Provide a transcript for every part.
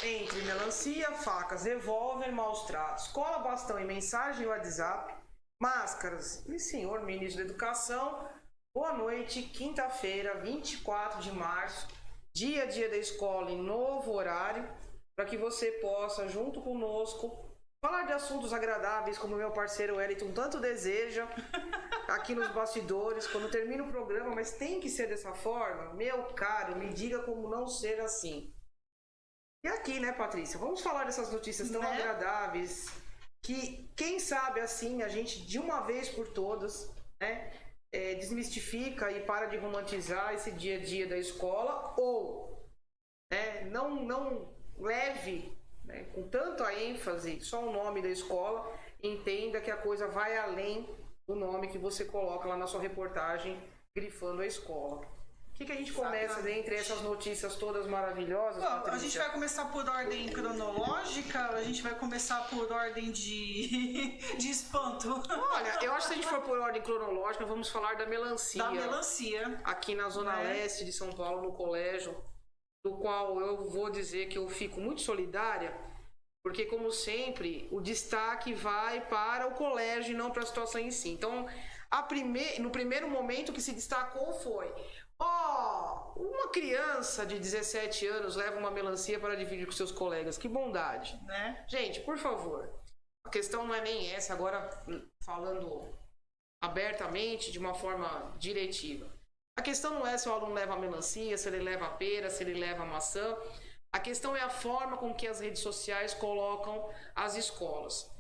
Entre melancia, facas, revólver, maus tratos, cola, bastão e mensagem WhatsApp, máscaras. E senhor ministro da Educação, boa noite, quinta-feira, 24 de março, dia a dia da escola em novo horário, para que você possa, junto conosco, falar de assuntos agradáveis, como meu parceiro Wellington tanto deseja, aqui nos bastidores, quando termina o programa, mas tem que ser dessa forma. Meu caro, me diga como não ser assim. E aqui, né, Patrícia, vamos falar dessas notícias tão agradáveis, que quem sabe assim, a gente de uma vez por todas, né, desmistifica e para de romantizar esse dia a dia da escola, ou não leve, né, com tanta ênfase só o nome da escola, entenda que a coisa vai além do nome que você coloca lá na sua reportagem grifando a escola. O que a gente começa dentre essas notícias todas maravilhosas? Bom, a gente vai começar por ordem cronológica, a gente vai começar por ordem de espanto. Olha, eu acho que se a gente for por ordem cronológica, vamos falar da melancia. Da melancia. Aqui na Zona Leste de São Paulo, no colégio, do qual eu vou dizer que eu fico muito solidária, porque, como sempre, o destaque vai para o colégio e não para a situação em si. Então, no primeiro momento, o que se destacou foi: uma criança de 17 anos leva uma melancia para dividir com seus colegas. Que bondade. Né? Gente, por favor, a questão não é nem essa, agora falando abertamente, de uma forma diretiva. A questão não é se o aluno leva a melancia, se ele leva a pera, se ele leva a maçã. A questão é a forma com que as redes sociais colocam as escolas.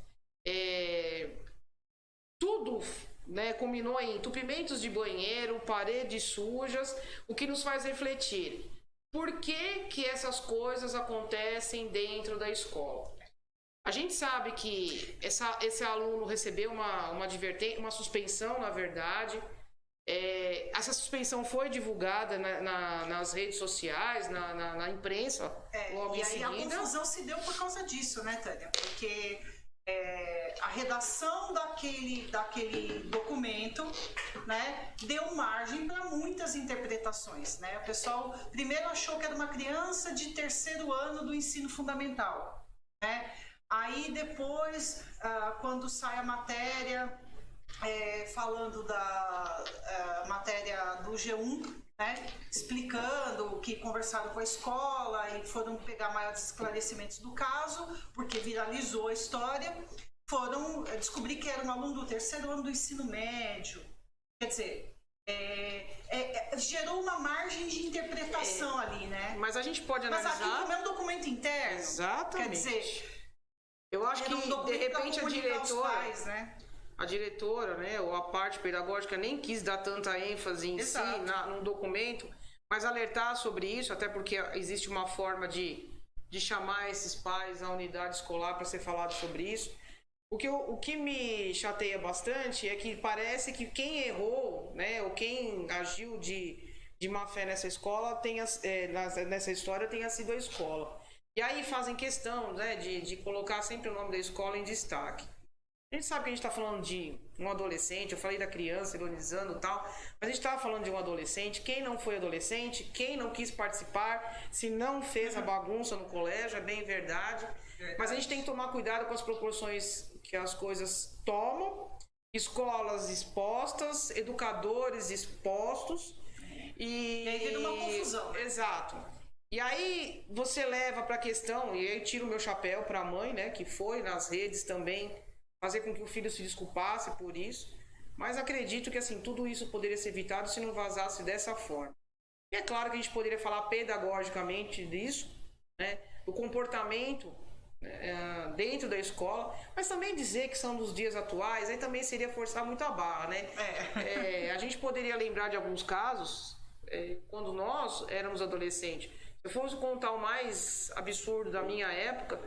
Tudo, né, combinou em entupimentos de banheiro, paredes sujas, o que nos faz refletir. Por que essas coisas acontecem dentro da escola? A gente sabe que esse aluno recebeu uma advertência, uma suspensão, na verdade. Essa suspensão foi divulgada nas redes sociais, na imprensa, logo em seguida. E aí a confusão se deu por causa disso, né, Tânia? Porque a redação daquele documento, né, deu margem para muitas interpretações, né? O pessoal primeiro achou que era uma criança de 3º ano do ensino fundamental, né? Aí depois, quando sai a matéria, falando da matéria do G1, né, explicando que conversaram com a escola e foram pegar maiores esclarecimentos do caso, porque viralizou a história, foram descobrir que era um aluno do 3º ano do ensino médio. Quer dizer, gerou uma margem de interpretação ali, né? Mas a gente pode analisar... Mas aqui como é um documento interno. Exatamente. Quer dizer, eu acho que, de repente, a diretora... Pais, né? A diretora, né, ou a parte pedagógica nem quis dar tanta ênfase em si num documento, mas alertar sobre isso, até porque existe uma forma de chamar esses pais à unidade escolar para ser falado sobre isso. O que me chateia bastante é que parece que quem errou, né, ou quem agiu de má fé nessa escola, nessa história, tenha sido a escola. E aí fazem questão, né, de colocar sempre o nome da escola em destaque. A gente sabe que a gente está falando de um adolescente, eu falei da criança, ironizando e tal, mas a gente estava falando de um adolescente. Quem não foi adolescente, quem não quis participar, se não fez a bagunça no colégio, é bem verdade. Mas a gente tem que tomar cuidado com as proporções que as coisas tomam, escolas expostas, educadores expostos. E aí vira uma confusão. Exato. E aí você leva para a questão, e aí eu tiro o meu chapéu para a mãe, né, que foi nas redes também fazer com que o filho se desculpasse por isso, mas acredito que assim, tudo isso poderia ser evitado se não vazasse dessa forma. E é claro que a gente poderia falar pedagogicamente disso, né, do comportamento dentro da escola, mas também dizer que são dos dias atuais, aí também seria forçar muito a barra, né? A gente poderia lembrar de alguns casos, quando nós éramos adolescentes. Se eu fosse contar o mais absurdo da minha época,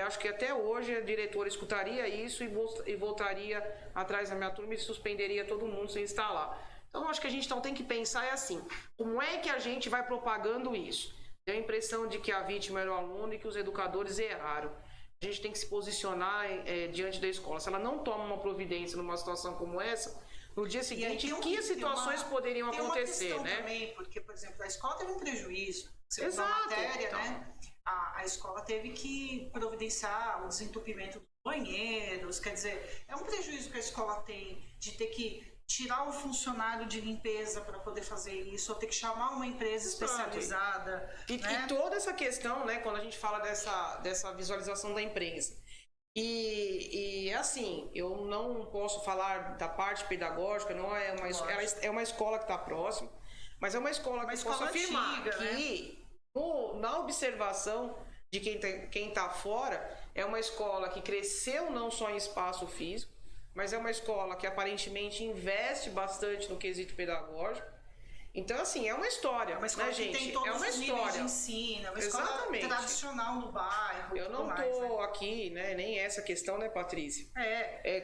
acho que até hoje a diretora escutaria isso e voltaria atrás da minha turma e suspenderia todo mundo sem estar lá. Então, acho que a gente então tem que pensar assim, como é que a gente vai propagando isso? Deu a impressão de que a vítima era o aluno e que os educadores erraram. A gente tem que se posicionar diante da escola. Se ela não toma uma providência numa situação como essa, no dia seguinte, que situações poderiam acontecer, né? Também, porque, por exemplo, a escola teve um prejuízo. Exato. Matéria, então, né? a escola teve que providenciar o desentupimento dos banheiros, quer dizer, é um prejuízo que a escola tem de ter que tirar um funcionário de limpeza para poder fazer isso, ou ter que chamar uma empresa especializada. E toda essa questão, né, quando a gente fala dessa visualização da imprensa. E assim, eu não posso falar da parte pedagógica, não é uma escola que está próxima, mas é uma escola que eu posso afirmar antiga, que, né? Na observação de quem está fora, é uma escola que cresceu não só em espaço físico, mas é uma escola que aparentemente investe bastante no quesito pedagógico. Então, assim, é uma história, uma escola, né, gente? Tem todos é uma os história de ensino, é uma escola tradicional no bairro. Eu não tô aqui, né, nem essa questão, né, Patrícia?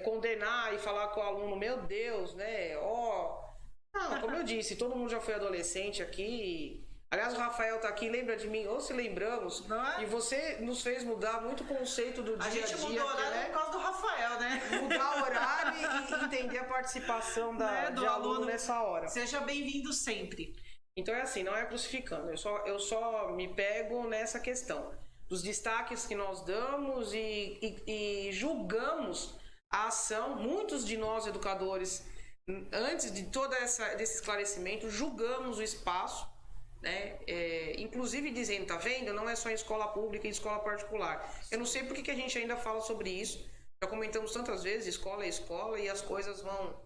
Condenar e falar com o aluno, meu Deus, né, Não, como eu disse, todo mundo já foi adolescente aqui. Aliás, o Rafael tá aqui, lembra de mim, ou se lembramos, e você nos fez mudar muito o conceito do dia a dia. A gente mudou o horário, né? Por causa do Rafael, né? Mudar o horário e entender a participação do aluno nessa hora. Seja bem-vindo sempre. Então é assim, não é crucificando, eu só me pego nessa questão dos destaques que nós damos e julgamos a ação. Muitos de nós educadores, antes de desse esclarecimento, julgamos o espaço, né? Inclusive dizendo, tá vendo? Não é só em escola pública e escola particular. Eu não sei por que a gente ainda fala sobre isso. Já comentamos tantas vezes, escola é escola e as coisas vão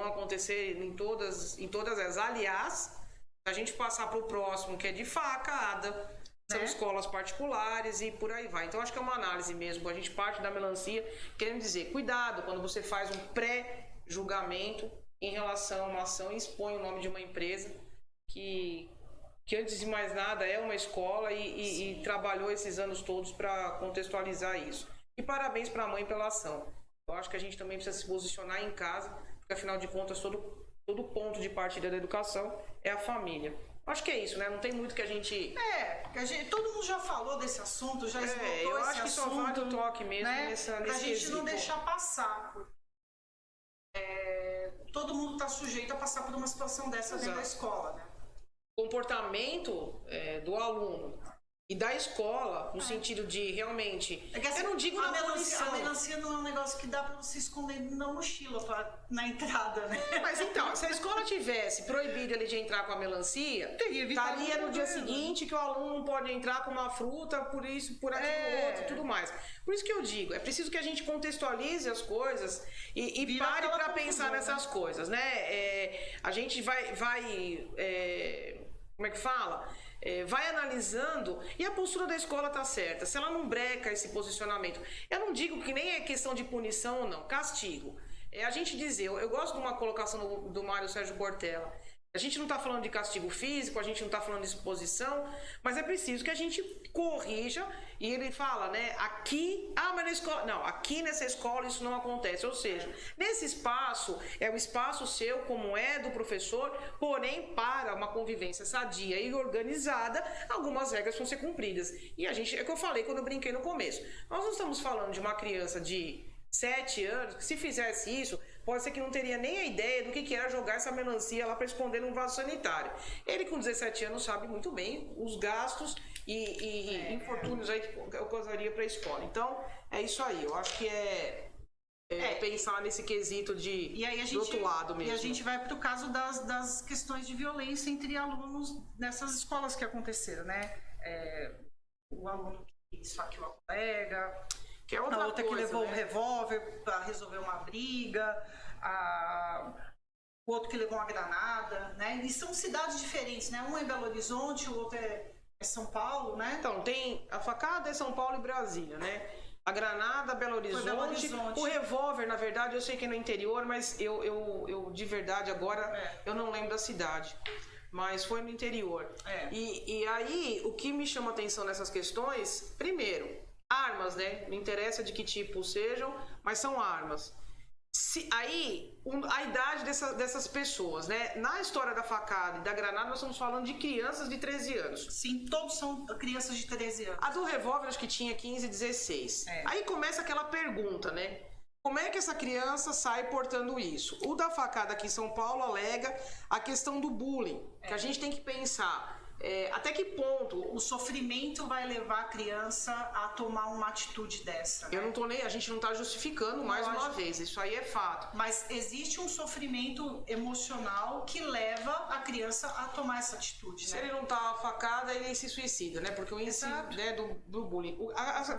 acontecer em todas as. Aliás, se a gente passar para o próximo, que é de facada, são escolas particulares e por aí vai. Então acho que é uma análise mesmo. A gente parte da melancia querendo dizer, cuidado quando você faz um pré-julgamento em relação a uma ação e expõe o nome de uma empresa que antes de mais nada é uma escola e trabalhou esses anos todos para contextualizar isso. E parabéns para a mãe pela ação. Eu acho que a gente também precisa se posicionar em casa, porque afinal de contas todo ponto de partida da educação é a família. Acho que é isso, né? Não tem muito que a gente... todo mundo já falou desse assunto, já esgotou esse assunto. Eu acho que só vale o toque mesmo, né? Nesse pra gente quesito. Não deixar passar. Todo mundo está sujeito a passar por uma situação dessa dentro da escola, né? Comportamento do aluno e da escola, no sentido de realmente... eu não digo na punição. A melancia não é um negócio que dá pra você esconder na mochila na entrada, né? Mas então, se a escola tivesse proibido ele de entrar com a melancia, estaria no dia seguinte que o aluno não pode entrar com uma fruta, por isso, por aquilo, outro, tudo mais. Por isso que eu digo, é preciso que a gente contextualize as coisas e pare para pensar nessas coisas, né? A gente vai como é que fala? Vai analisando e a postura da escola tá certa. Se ela não breca esse posicionamento, eu não digo que nem é questão de punição ou não, castigo. A gente dizer, eu gosto de uma colocação do Mário Sérgio Cortella. A gente não está falando de castigo físico, a gente não está falando de exposição, mas é preciso que a gente corrija. E ele fala, né, aqui, mas na escola, não, aqui nessa escola isso não acontece. Ou seja, nesse espaço, é o espaço seu, como é do professor, porém, para uma convivência sadia e organizada, algumas regras vão ser cumpridas. E a gente, é o que eu falei quando eu brinquei no começo. Nós não estamos falando de uma criança de 7 anos, que se fizesse isso, pode ser que não teria nem a ideia do que era jogar essa melancia lá para esconder num vaso sanitário. Ele com 17 anos sabe muito bem os gastos e infortúnios aí que eu causaria para a escola. Então, é isso aí. Eu acho que pensar nesse quesito do outro lado mesmo. E a gente vai para o caso das questões de violência entre alunos nessas escolas que aconteceram, né? O aluno que esfaqueou a colega... Que é outra coisa, que levou um revólver para resolver uma briga, o outro que levou uma granada, né? E são cidades diferentes, né? Um é Belo Horizonte, o outro é São Paulo, né? Então, tem a facada é São Paulo e Brasília, né? A granada, Belo Horizonte. O revólver, na verdade, eu sei que é no interior, mas eu de verdade agora eu não lembro da cidade. Mas foi no interior. E aí, o que me chama atenção nessas questões, primeiro, armas, né? Não interessa de que tipo sejam, mas são armas. A idade dessas pessoas, né? Na história da facada e da granada, nós estamos falando de crianças de 13 anos. Sim, todos são crianças de 13 anos. A do revólver, acho que tinha 15, 16. Aí começa aquela pergunta, né? Como é que essa criança sai portando isso? O da facada aqui em São Paulo alega a questão do bullying, que a gente tem que pensar. até que ponto o sofrimento vai levar a criança a tomar uma atitude dessa, né? A gente não está justificando mais uma vez, isso aí é fato. Mas existe um sofrimento emocional que leva a criança a tomar essa atitude, Se né? ele não tá facada, ele se suicida, né? Porque o índice, né, do bullying...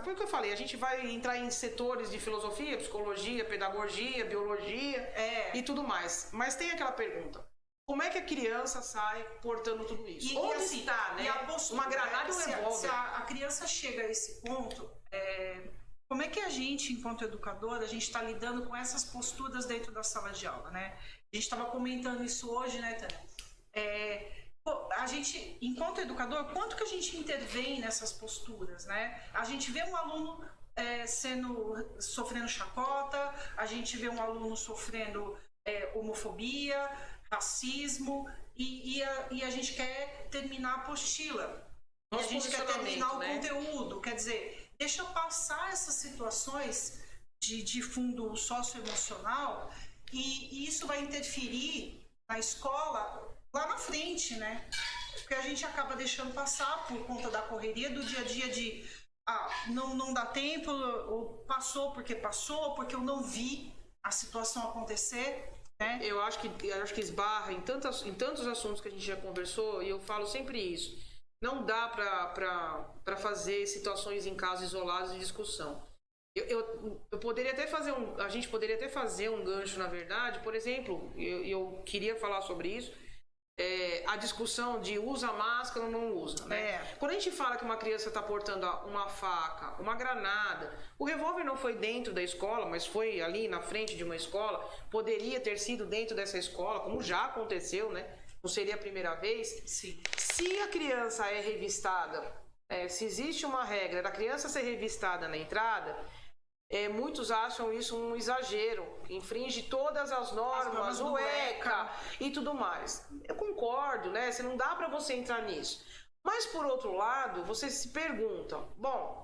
Foi o que eu falei, a gente vai entrar em setores de filosofia, psicologia, pedagogia, biologia e tudo mais. Mas tem aquela pergunta. Como é que a criança sai portando tudo isso? Onde assim, está, né? E a postura, uma granada e um revólver. Se a criança chega a esse ponto, como é que a gente, enquanto educadora, a gente está lidando com essas posturas dentro da sala de aula, né? A gente estava comentando isso hoje, né, Tânia? A gente, enquanto educador, quanto que a gente intervém nessas posturas, né? A gente vê um aluno sofrendo chacota, a gente vê um aluno sofrendo homofobia, racismo, e a gente quer terminar a apostila. E a gente quer terminar o conteúdo. Quer dizer, deixa eu passar essas situações de fundo socioemocional e isso vai interferir na escola lá na frente, né? Porque a gente acaba deixando passar por conta da correria do dia a dia não dá tempo, ou passou porque eu não vi a situação acontecer. Eu acho que esbarra em tantos assuntos que a gente já conversou, e eu falo sempre isso. Não dá para fazer situações em casos isolados de discussão. Eu poderia até a gente poderia até fazer um gancho, na verdade. Por exemplo, eu queria falar sobre isso. A discussão de usa máscara ou não usa, né? Quando a gente fala que uma criança está portando uma faca, uma granada, o revólver não foi dentro da escola, mas foi ali na frente de uma escola, poderia ter sido dentro dessa escola, como já aconteceu, né? Não seria a primeira vez. Sim. Se a criança é revistada, se existe uma regra da criança ser revistada na entrada, muitos acham isso um exagero, que infringe todas as normas, o ECA e tudo mais. Eu concordo, né? Não dá para você entrar nisso. Mas, por outro lado, você se pergunta, bom,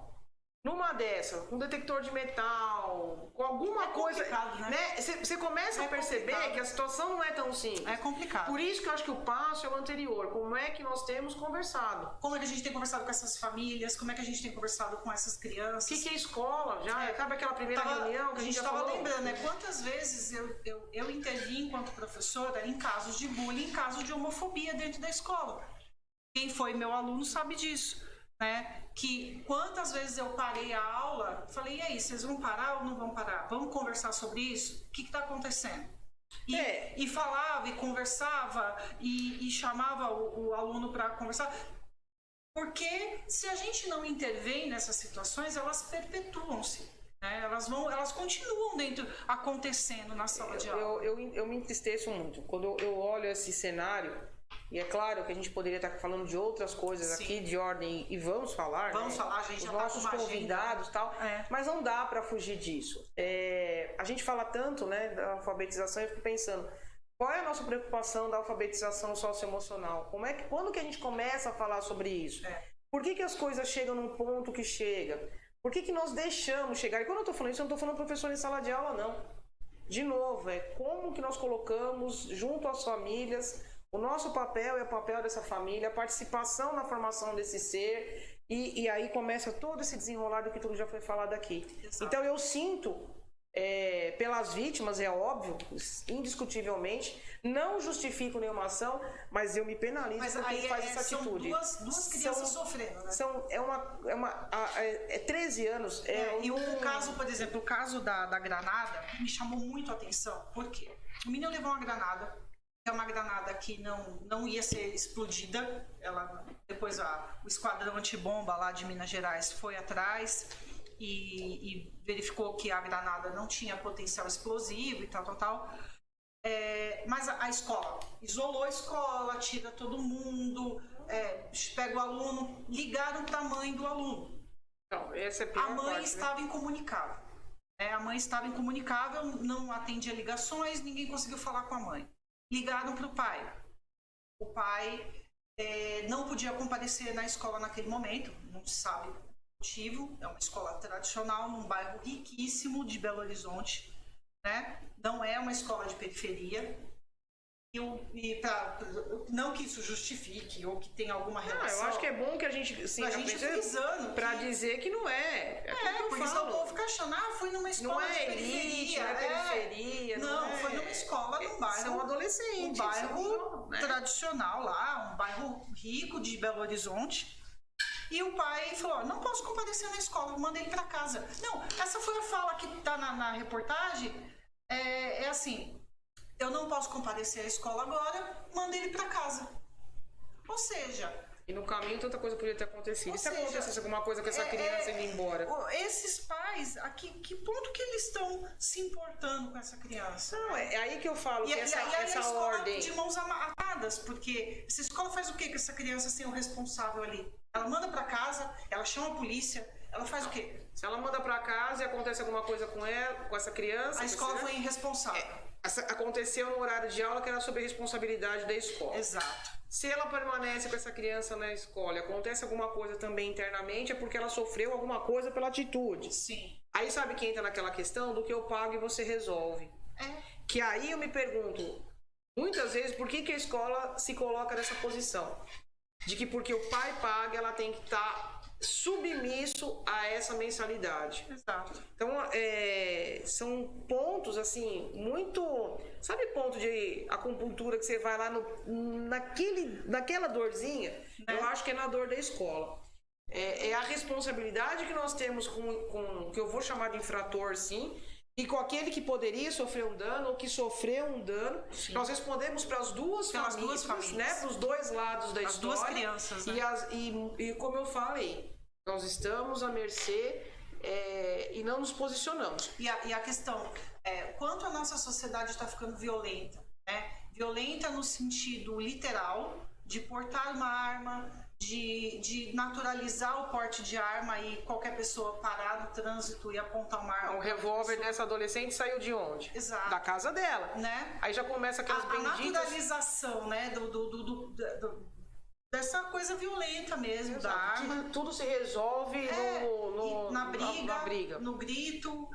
numa dessa, com detector de metal, com alguma coisa, né? Você começa a perceber que a situação não é tão simples. É complicado. Por isso que eu acho que o passo é o anterior. Como é que nós temos conversado? Como é que a gente tem conversado com essas famílias? Como é que a gente tem conversado com essas crianças? O que é escola? Já acaba aquela primeira reunião que a gente estava lembrando, né? Quantas vezes eu intervim enquanto professora em casos de bullying, em casos de homofobia dentro da escola. Quem foi meu aluno sabe disso, né? Que quantas vezes eu parei a aula, falei, e aí, vocês vão parar ou não vão parar? Vamos conversar sobre isso? O que está acontecendo? E falava, e conversava, e chamava o aluno para conversar. Porque se a gente não intervém nessas situações, elas perpetuam-se. Né? Elas continuam acontecendo na sala de aula. Eu me entristeço muito. Quando eu olho esse cenário, e é claro que a gente poderia estar falando de outras coisas aqui, de ordem, e vamos falar, vamos falar, a gente os já nossos tá com convidados e tal, mas não dá para fugir disso. A gente fala tanto, né, da alfabetização, eu fico pensando, qual é a nossa preocupação da alfabetização socioemocional? Quando que a gente começa a falar sobre isso? Por que as coisas chegam num ponto que chega? Por que nós deixamos chegar? E quando eu estou falando isso, eu não estou falando professor em sala de aula, não. De novo, como que nós colocamos junto às famílias o nosso papel e o papel dessa família, a participação na formação desse ser, e aí começa todo esse desenrolar do que tudo já foi falado aqui. Exato. Então eu sinto, pelas vítimas, é óbvio, indiscutivelmente, não justifico nenhuma ação, mas eu me penalizo por quem faz essa atitude. São duas crianças sofrendo, né? É 13 anos. E o caso, por exemplo, o caso da granada, me chamou muito a atenção. Por quê? O menino levou uma granada, é uma granada que não ia ser explodida. Depois o esquadrão antibomba lá de Minas Gerais foi atrás e verificou que a granada não tinha potencial explosivo e tal. Mas a escola isolou a escola, tira todo mundo, pega o aluno, ligaram para a mãe do aluno. Não, essa é a pior mãe parte, estava incomunicável. A mãe estava incomunicável, não atendia ligações, ninguém conseguiu falar com a mãe. Ligaram para o pai. O pai não podia comparecer na escola naquele momento, não se sabe o motivo. É uma escola tradicional, num bairro riquíssimo de Belo Horizonte, né? Não é uma escola de periferia. Não que isso justifique ou que tenha alguma relação. Eu acho que é bom que a gente, sim, a gente frisando pra dizer que não é. Porque senão o povo fica achando, fui numa escola de periferia. Não é periferia. Não, foi numa escola, num bairro. São adolescentes. Um bairro tradicional lá, um bairro rico de Belo Horizonte. E o pai falou, não posso comparecer na escola, manda ele pra casa. Não, essa foi a fala que tá na reportagem. É assim, eu não posso comparecer à escola agora, manda ele pra casa. Ou seja... E no caminho tanta coisa podia ter acontecido. E se acontecesse alguma coisa com essa criança indo embora? Esses pais, que ponto que eles estão se importando com essa criança? Não, é aí que eu falo que essa a ordem... de mãos atadas, porque essa escola faz o que com essa criança sem o responsável ali? Ela manda pra casa, ela chama a polícia, ela faz o quê? Se ela manda pra casa e acontece alguma coisa com ela, com essa criança... A escola foi irresponsável. Aconteceu no horário de aula que era sob a responsabilidade da escola. Exato. Se ela permanece com essa criança na escola e acontece alguma coisa também internamente, é porque ela sofreu alguma coisa pela atitude. Sim. Aí sabe que entra naquela questão do que eu pago e você resolve. Que aí eu me pergunto, muitas vezes, por que a escola se coloca nessa posição? De que porque o pai paga, ela tem que estar submisso a essa mensalidade. Exato. Então, são pontos, assim, muito... Sabe ponto de acupuntura que você vai lá naquela dorzinha? Eu acho que é na dor da escola. É a responsabilidade que nós temos com que eu vou chamar de infrator, sim, e com aquele que poderia sofrer um dano ou que sofreu um dano. Sim. Nós respondemos para as duas famílias, né, para os dois lados da história. As duas crianças, né? E como eu falei, nós estamos à mercê e não nos posicionamos. E a questão, quanto a nossa sociedade está ficando violenta, né? Violenta no sentido literal, de portar uma arma, de naturalizar o porte de arma e qualquer pessoa parar no trânsito e apontar uma arma. Um revólver dessa adolescente saiu de onde? Exato. Da casa dela. Né? Aí já começa aquelas benditas... A naturalização, né, dessa coisa violenta mesmo. Exato. Da arma. Tudo se resolve na briga, no grito,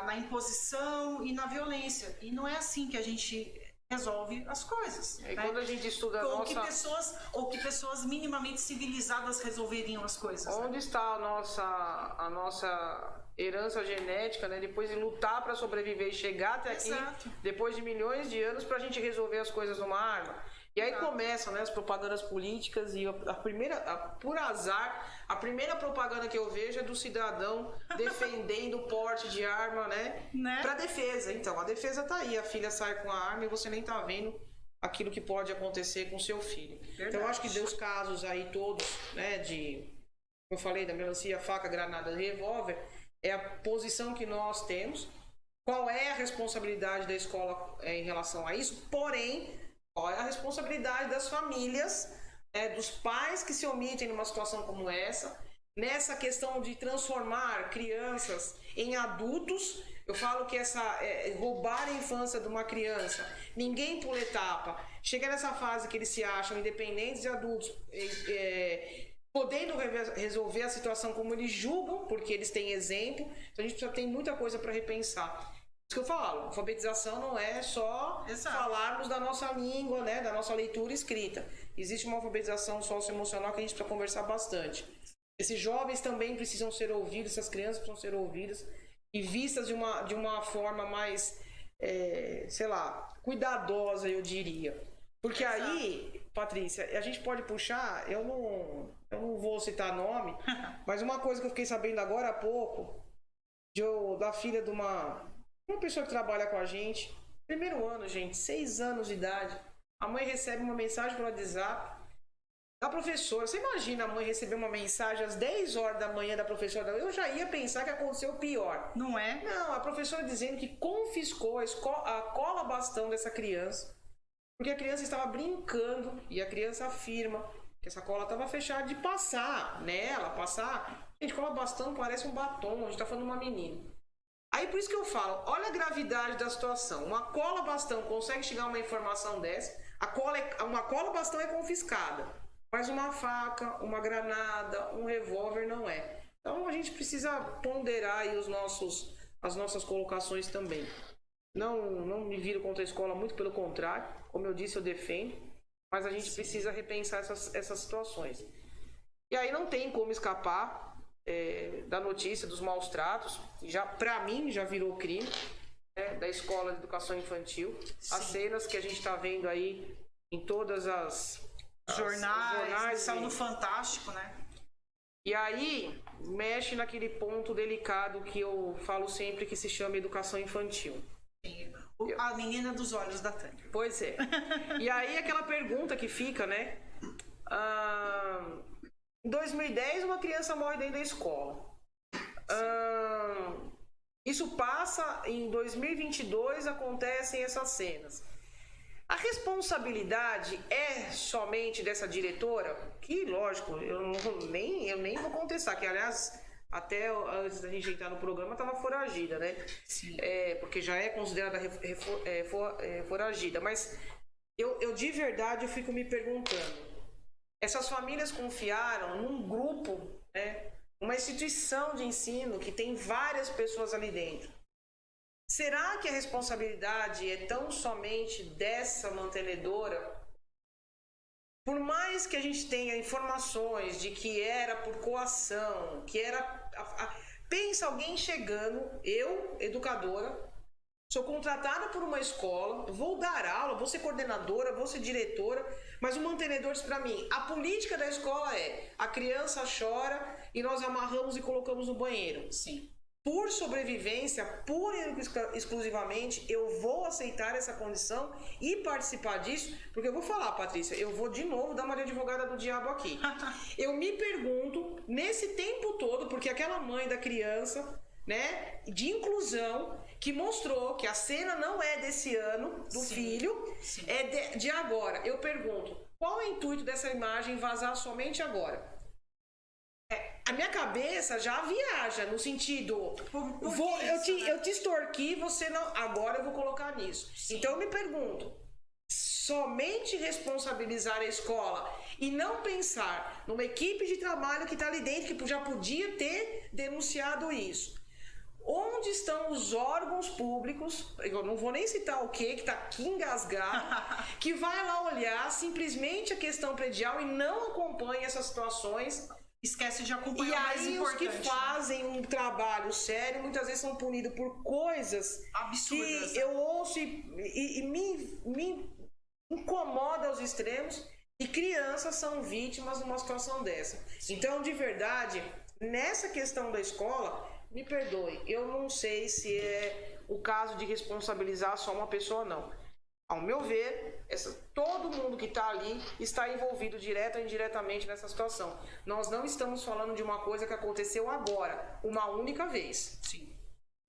na imposição e na violência. E não é assim que a gente resolve as coisas. E quando a gente estuda ou que pessoas minimamente civilizadas resolveriam as coisas. Onde está a nossa herança genética, né? Depois de lutar para sobreviver e chegar até aqui, depois de milhões de anos, para a gente resolver as coisas numa arma. E aí começam, né, as propagandas políticas e por azar, a primeira propaganda que eu vejo é do cidadão defendendo o porte de arma, né? Para defesa. Então, a defesa tá aí, a filha sai com a arma e você nem tá vendo aquilo que pode acontecer com seu filho. Verdade. Então, eu acho que dos casos aí todos, né, como eu falei, da melancia, faca, granada, revólver, é a posição que nós temos. Qual é a responsabilidade da escola em relação a isso? Porém, qual é a responsabilidade das famílias, dos pais que se omitem numa situação como essa, nessa questão de transformar crianças em adultos? Eu falo que roubar a infância de uma criança, ninguém pula etapa, chega nessa fase que eles se acham independentes e adultos, podendo resolver a situação como eles julgam, porque eles têm exemplo. Então a gente já tem muita coisa para repensar. Isso que eu falo, alfabetização não é só falarmos da nossa língua, né, da nossa leitura escrita. Existe uma alfabetização socioemocional que a gente precisa conversar bastante. Esses jovens também precisam ser ouvidos, essas crianças precisam ser ouvidas e vistas de uma forma mais, cuidadosa, eu diria. Porque aí, Patrícia, a gente pode puxar, eu não vou citar nome, mas uma coisa que eu fiquei sabendo agora há pouco, da filha de uma pessoa que trabalha com a gente, primeiro ano, gente, 6 anos de idade, a mãe recebe uma mensagem pelo WhatsApp da professora. Você imagina a mãe receber uma mensagem às 10 horas da manhã da professora? Eu já ia pensar que aconteceu o pior. Não é? Não, a professora dizendo que confiscou a cola bastão dessa criança, porque a criança estava brincando e a criança afirma que essa cola estava fechada de passar nela, Gente, cola bastão parece um batom, a gente está falando de uma menina. Aí por isso que eu falo, olha a gravidade da situação. Uma cola bastão consegue chegar a uma informação dessa, uma cola bastão é confiscada, mas uma faca, uma granada, um revólver não é. Então a gente precisa ponderar aí as nossas colocações também. não me viro contra a escola, muito pelo contrário. Como eu disse, eu defendo. Mas a gente precisa repensar essas situações. E aí não tem como escapar da notícia dos maus tratos. Para mim, já virou crime, né, da Escola de Educação Infantil. Sim. As cenas que a gente está vendo aí em todas as jornais são no Fantástico, né? E aí mexe naquele ponto delicado que eu falo sempre, que se chama educação infantil. Sim. A menina dos olhos da Tânia. Pois é. E aí aquela pergunta que fica, né? Em 2010 uma criança morre dentro da escola. Isso passa, em 2022 acontecem essas cenas. A responsabilidade é somente dessa diretora? Que, lógico, eu nem vou contestar, que aliás, até antes da gente entrar no programa, estava foragida, né? Sim. Porque já é considerada foragida. Mas eu de verdade eu fico me perguntando, essas famílias confiaram num grupo, né? Uma instituição de ensino que tem várias pessoas ali dentro. Será que a responsabilidade é tão somente dessa mantenedora? Por mais que a gente tenha informações de que era por coação, que era... Pensa alguém chegando, eu, educadora, sou contratada por uma escola, vou dar aula, vou ser coordenadora, vou ser diretora, mas o mantenedor diz para mim, a política da escola é, a criança chora e nós amarramos e colocamos no banheiro. Sim. Por sobrevivência, pura e exclusivamente, eu vou aceitar essa condição e participar disso, porque eu vou falar, Patrícia, eu vou de novo dar uma de advogada do diabo aqui. Eu me pergunto, nesse tempo todo, porque aquela mãe da criança, né, de inclusão, que mostrou que a cena não é desse ano, do Sim. filho, Sim. é de agora. Eu pergunto, qual é o intuito dessa imagem vazar somente agora? A minha cabeça já viaja no sentido, eu te extorqui, você não, agora eu vou colocar nisso. Sim. Então eu me pergunto, somente responsabilizar a escola e não pensar numa equipe de trabalho que está ali dentro, que já podia ter denunciado isso. Onde estão os órgãos públicos, eu não vou nem citar o que está aqui engasgado, que vai lá olhar simplesmente a questão predial e não acompanha essas situações. Esquece de acompanhar o mais importante. E aí os que fazem um trabalho sério, muitas vezes são punidos por coisas absurdas, que eu ouço e me incomoda aos extremos, e crianças são vítimas de uma situação dessa. Sim. Então, de verdade, nessa questão da escola, me perdoe, eu não sei se é o caso de responsabilizar só uma pessoa ou não. Ao meu ver, todo mundo que está ali está envolvido direta ou indiretamente nessa situação. Nós não estamos falando de uma coisa que aconteceu agora, uma única vez. Sim.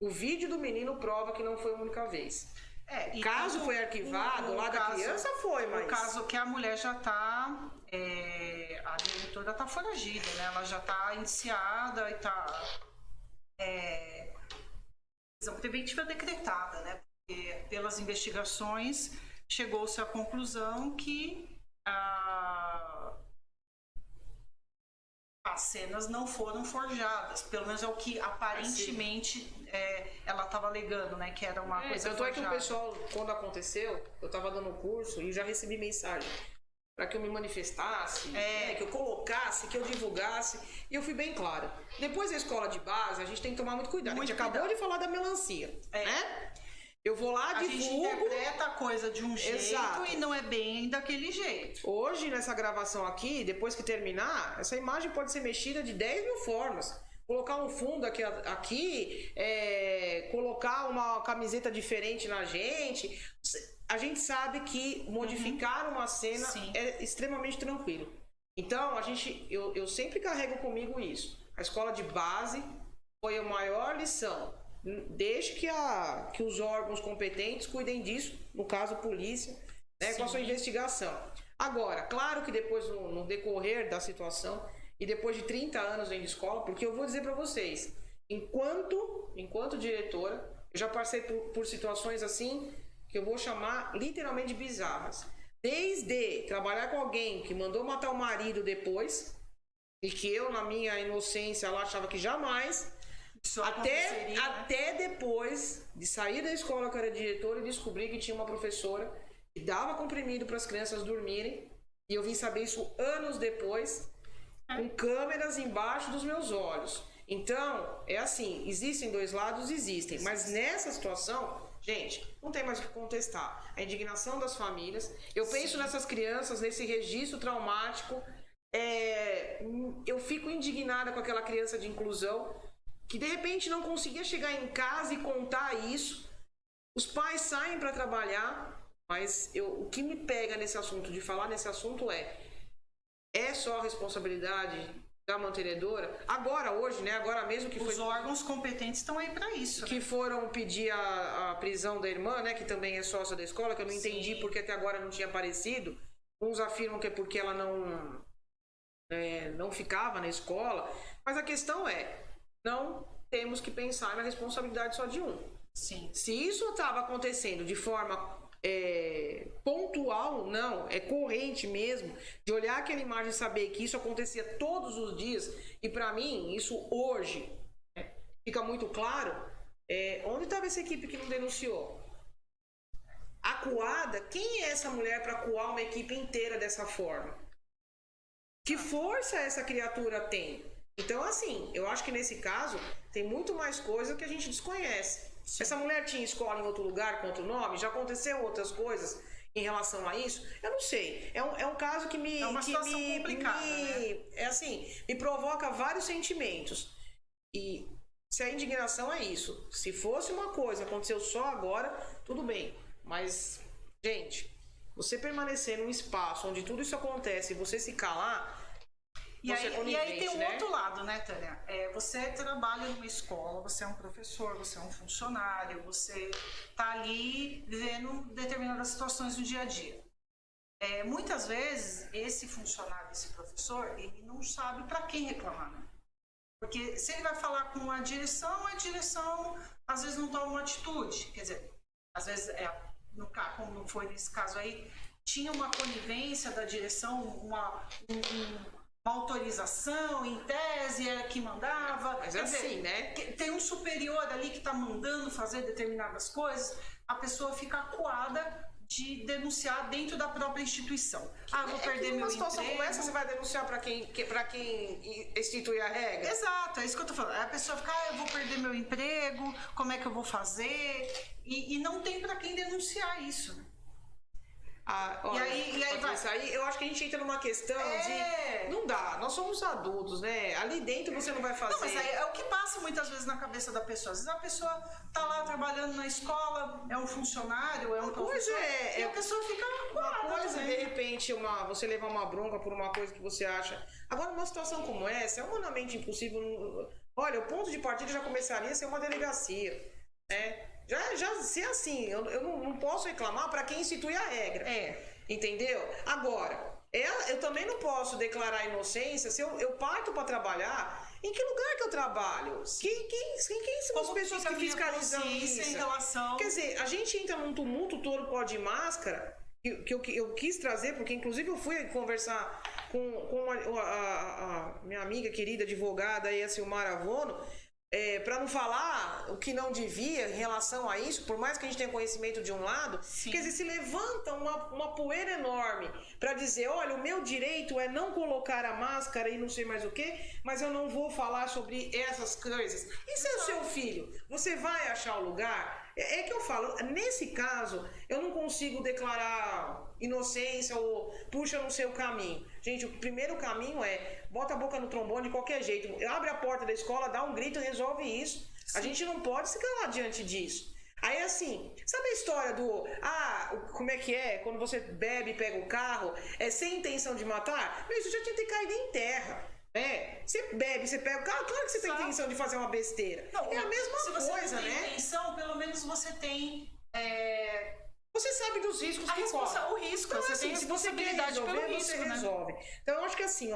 O vídeo do menino prova que não foi uma única vez. O caso foi arquivado, lá da criança foi, mas... O caso que a mulher já está... a diretora está foragida, né? Ela já está indiciada e está... prisão preventiva decretada, né? Porque pelas investigações chegou-se à conclusão que as cenas não foram forjadas, pelo menos é o que aparentemente ela estava alegando, né, que era uma coisa forjada. Tanto é que o pessoal, quando aconteceu, eu estava dando um curso e já recebi mensagem para que eu me manifestasse, que eu colocasse, que eu divulgasse, e eu fui bem clara. Depois da escola de base, a gente tem que tomar muito cuidado. A gente acabou de falar da melancia, né? Eu vou lá, divulgo... A gente interpreta a coisa de um jeito. Exato. E não é bem daquele jeito. Hoje, nessa gravação aqui, depois que terminar, essa imagem pode ser mexida de 10 mil formas. Colocar um fundo aqui colocar uma camiseta diferente na gente. A gente sabe que modificar uma cena Sim. é extremamente tranquilo. Então, eu sempre carrego comigo isso. A escola de base foi a maior lição. Deixe que os órgãos competentes cuidem disso, no caso polícia, né, com a sua investigação. Agora, claro que depois, no decorrer da situação, e depois de 30 anos dentro de escola, porque eu vou dizer para vocês, enquanto diretora, eu já passei por situações assim, que eu vou chamar literalmente de bizarras. Desde trabalhar com alguém que mandou matar o marido depois, e que eu, na minha inocência, lá achava que jamais... Até depois de sair da escola que eu era diretora e descobrir que tinha uma professora que dava comprimido para as crianças dormirem. E eu vim saber isso anos depois, com câmeras embaixo dos meus olhos. Então, é assim, existem dois lados? Existem. Mas nessa situação, gente, não tem mais o que contestar. A indignação das famílias. Eu penso nessas crianças, nesse registro traumático. Eu fico indignada com aquela criança de inclusão que de repente não conseguia chegar em casa e contar isso. Os pais saem para trabalhar, mas o que me pega nesse assunto, de falar nesse assunto é só a responsabilidade da mantenedora? Agora, hoje, né? Agora mesmo que os órgãos competentes estão aí para isso. Que foram pedir a prisão da irmã, né? Que também é sócia da escola, que eu não entendi porque até agora não tinha aparecido. Uns afirmam que é porque ela não ficava na escola. Mas a questão não temos que pensar na responsabilidade só de um. Sim. Se isso estava acontecendo de forma pontual, não, é corrente mesmo, de olhar aquela imagem e saber que isso acontecia todos os dias, e para mim, isso hoje fica muito claro, onde estava essa equipe que não denunciou? Acuada, quem é essa mulher para acuar uma equipe inteira dessa forma? Que força essa criatura tem? Então, assim, eu acho que nesse caso tem muito mais coisa que a gente desconhece. Sim. Essa mulher tinha escola em outro lugar com outro nome? Já aconteceu outras coisas em relação a isso? Eu não sei. É um caso que me... É uma situação complicada, né? Me provoca vários sentimentos. E se a indignação é isso, se fosse uma coisa, aconteceu só agora, tudo bem. Mas, gente, você permanecer num espaço onde tudo isso acontece e você se calar... E aí tem um outro lado, né, Tânia? Você trabalha numa escola, você é um professor, você é um funcionário, você está ali vivendo determinadas situações no dia a dia. Muitas vezes, esse funcionário, esse professor, ele não sabe para quem reclamar, né? Porque se ele vai falar com a direção às vezes não toma uma atitude. Quer dizer, às vezes, como foi nesse caso aí, tinha uma conivência da direção, uma autorização, em tese, era que mandava. Mas assim, né? Tem um superior ali que está mandando fazer determinadas coisas, a pessoa fica acuada de denunciar dentro da própria instituição. Vou perder meu emprego. Numa situação como essa, você vai denunciar para quem institui a regra? Exato, é isso que eu tô falando. A pessoa fica, eu vou perder meu emprego, como é que eu vou fazer? E não tem para quem denunciar isso, né? Olha, e aí eu acho que a gente entra numa questão de... Não dá, nós somos adultos, né? Ali dentro você não vai fazer... Não, mas aí é o que passa muitas vezes na cabeça da pessoa. Às vezes a pessoa tá lá trabalhando na escola, é um funcionário, é um professor, e a pessoa fica uma coisa, de repente, você levar uma bronca por uma coisa que você acha... Agora, numa situação como essa, é humanamente impossível... Olha, o ponto de partida já começaria a ser uma delegacia, né? Já se é assim, eu não posso reclamar para quem institui a regra. Entendeu? Agora, eu também não posso declarar inocência se eu parto para trabalhar. Em que lugar que eu trabalho? Quem são as pessoas que fiscalizam isso? Em relação... Quer dizer, a gente entra num tumulto todo pó de máscara, que eu quis trazer, porque inclusive eu fui conversar com a minha amiga querida advogada, a Silmara Avono, para não falar o que não devia em relação a isso, por mais que a gente tenha conhecimento de um lado. Sim. Quer dizer, se levanta uma poeira enorme para dizer, olha, o meu direito é não colocar a máscara e não sei mais o que, mas eu não vou falar sobre essas coisas. E se é o seu filho? Você vai achar o lugar? É que eu falo, nesse caso, eu não consigo declarar inocência ou puxa no seu caminho. Gente, o primeiro caminho bota a boca no trombone de qualquer jeito. Abre a porta da escola, dá um grito e resolve isso. Sim. A gente não pode se calar diante disso. Aí assim, sabe a história do... como é que é? Quando você bebe e pega o carro, sem intenção de matar? Isso já tinha que ter caído em terra. Você bebe, você pega o carro, claro que você tem intenção de fazer uma besteira. Não, é a mesma coisa, né? Se você não tem intenção, pelo menos você tem... Você sabe dos riscos que corre. O risco, então, você assim, tem responsabilidade pelo risco, você resolve. Então, eu acho que assim,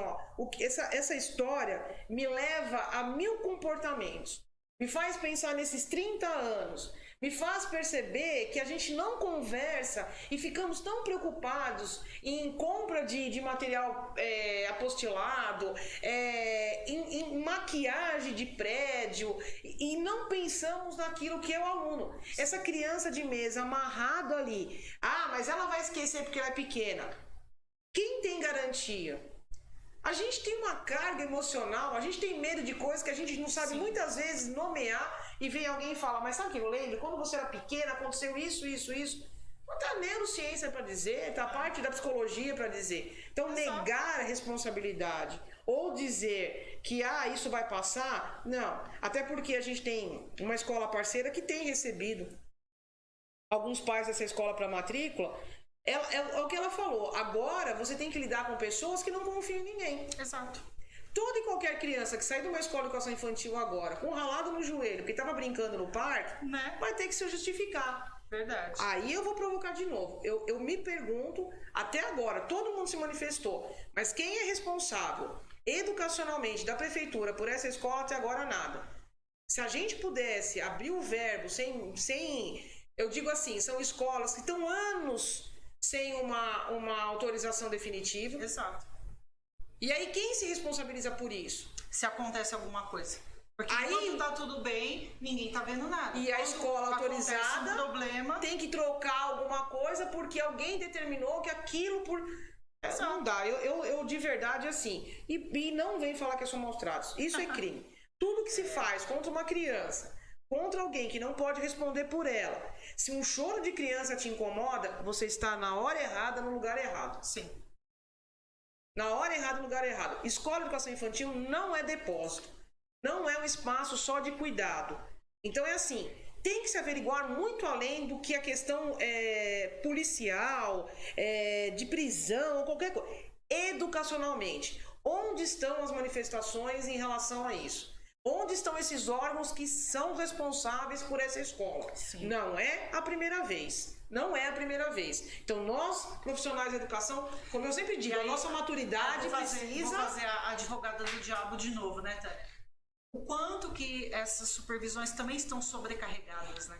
essa história me leva a 1000 comportamentos. Me faz pensar nesses 30 anos. me faz perceber que a gente não conversa e ficamos tão preocupados em compra de material apostilado, em maquiagem de prédio, e não pensamos naquilo que é o aluno. Essa criança de mesa amarrado ali, mas ela vai esquecer porque ela é pequena. Quem tem garantia? A gente tem uma carga emocional, a gente tem medo de coisas que a gente não sabe muitas vezes nomear, e vem alguém e fala, mas sabe o que eu lembro? Quando você era pequena aconteceu isso. Não tá a neurociência para dizer, tá a parte da psicologia para dizer. Então negar a responsabilidade ou dizer que isso vai passar, não. Até porque a gente tem uma escola parceira que tem recebido alguns pais dessa escola para matrícula. É o que ela falou. Agora você tem que lidar com pessoas que não confiam em ninguém. Exato. Toda e qualquer criança que sair de uma escola de educação infantil agora, com um ralado no joelho, porque estava brincando no parque, né? Vai ter que se justificar. Verdade. Aí eu vou provocar de novo. Eu me pergunto, até agora, todo mundo se manifestou, mas quem é responsável educacionalmente da prefeitura por essa escola até agora nada. Se a gente pudesse abrir o verbo sem eu digo assim, são escolas que estão anos sem uma autorização definitiva. Exato. E aí quem se responsabiliza por isso? Se acontece alguma coisa. Porque quando tá tudo bem, ninguém tá vendo nada. E a escola autorizada problema, tem que trocar alguma coisa porque alguém determinou que aquilo por... Não dá. Eu de verdade assim. E não vem falar que são maus tratos. Isso é crime. Tudo que se faz contra uma criança, contra alguém que não pode responder por ela. Se um choro de criança te incomoda, você está na hora errada, no lugar errado. Sim. Na hora errada, no lugar errado. Escola de educação infantil não é depósito. Não é um espaço só de cuidado. Então é assim, tem que se averiguar muito além do que a questão policial, de prisão, ou qualquer coisa. Educacionalmente, onde estão as manifestações em relação a isso? Onde estão esses órgãos que são responsáveis por essa escola? Sim. Não é a primeira vez. Não é a primeira vez. Então, nós, profissionais da educação, como eu sempre digo, a nossa maturidade precisa... Vou fazer a advogada do diabo de novo, né, Tânia? O quanto que essas supervisões também estão sobrecarregadas, né?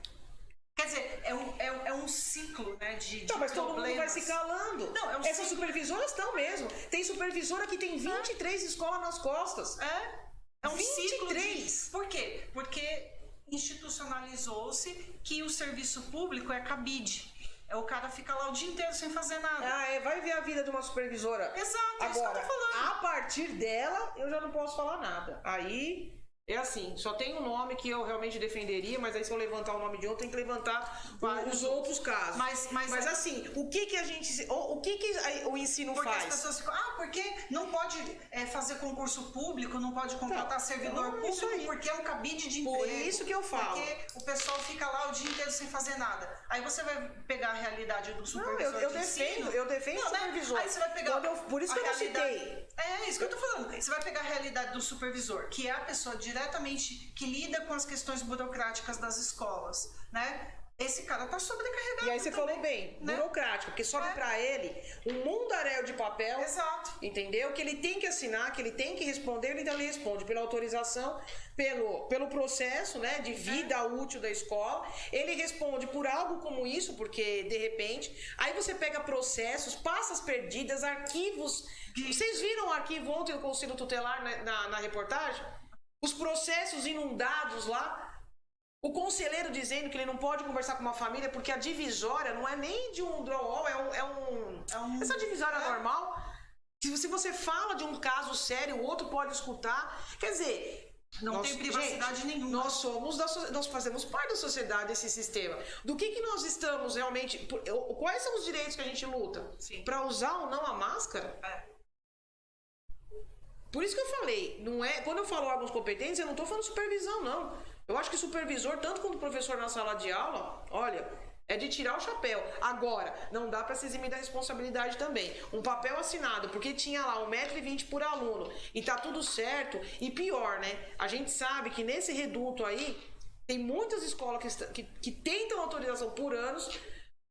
Quer dizer, é um ciclo, né, de mas todo mundo vai se calando. Não, essas supervisoras estão mesmo. Tem supervisora que tem 23 escolas nas costas. É um 23. ciclo de... Por quê? Porque institucionalizou-se que o serviço público é cabide. O cara fica lá o dia inteiro sem fazer nada. Vai ver a vida de uma supervisora. Exato, agora, isso que eu tô falando. A partir dela, eu já não posso falar nada. Aí... É assim, só tem um nome que eu realmente defenderia, mas aí se eu levantar o nome de outro, tem que levantar os outros casos. Mas assim, o que a gente... O que o ensino porque faz? Porque as pessoas ficam, porque não pode fazer concurso público, não pode contratar servidor público, porque é um cabide de emprego. Por isso que eu falo. Porque o pessoal fica lá o dia inteiro sem fazer nada. Aí você vai pegar a realidade do supervisor eu defendo o supervisor. Aí você vai pegar por isso que eu citei. É isso que eu tô falando. Você vai pegar a realidade do supervisor, que é a pessoa diretamente que lida com as questões burocráticas das escolas, né? Esse cara tá sobrecarregado. E aí você falou bem, né? Burocrático, porque sobe pra ele um mundaréu de papel. Exato. Entendeu? Que ele tem que assinar, que ele tem que responder, ele também responde pela autorização, pelo processo, né, de vida útil da escola. Ele responde por algo como isso, porque de repente, aí você pega processos, pastas perdidas, arquivos. Vocês viram o arquivo ontem do Conselho Tutelar na reportagem? Os processos inundados lá. O conselheiro dizendo que ele não pode conversar com uma família porque a divisória não é nem de um draw-all, essa divisória normal. Se você fala de um caso sério, o outro pode escutar. Quer dizer, não tem privacidade nenhuma. Nós fazemos parte da sociedade, desse sistema. Do que nós estamos realmente... Quais são os direitos que a gente luta? Para usar ou não a máscara? Por isso que eu falei, não é, quando eu falo órgãos competentes, eu não estou falando supervisão, não. Eu acho que supervisor, tanto quanto professor na sala de aula, olha, é de tirar o chapéu. Agora, não dá para se eximir da responsabilidade também. Um papel assinado, porque tinha lá 1,20 m por aluno, e tá tudo certo, e pior, né? A gente sabe que nesse reduto aí, tem muitas escolas que tentam autorização por anos,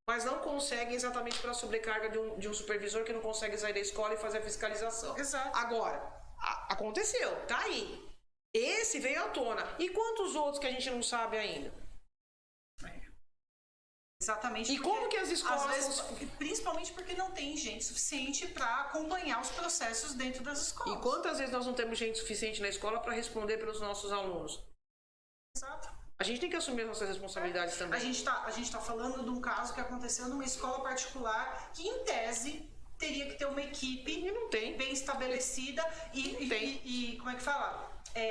mas não conseguem exatamente pela sobrecarga de um supervisor que não consegue sair da escola e fazer a fiscalização. Exato. Agora, aconteceu, tá aí. Esse veio à tona. E quantos outros que a gente não sabe ainda? Exatamente. E como que as escolas... Às vezes, principalmente porque não tem gente suficiente para acompanhar os processos dentro das escolas. E quantas vezes nós não temos gente suficiente na escola para responder pelos nossos alunos? Exato. A gente tem que assumir as nossas responsabilidades também. A gente tá falando de um caso que aconteceu numa escola particular que, em tese, teria que ter uma equipe E não tem. bem estabelecida e como é que fala?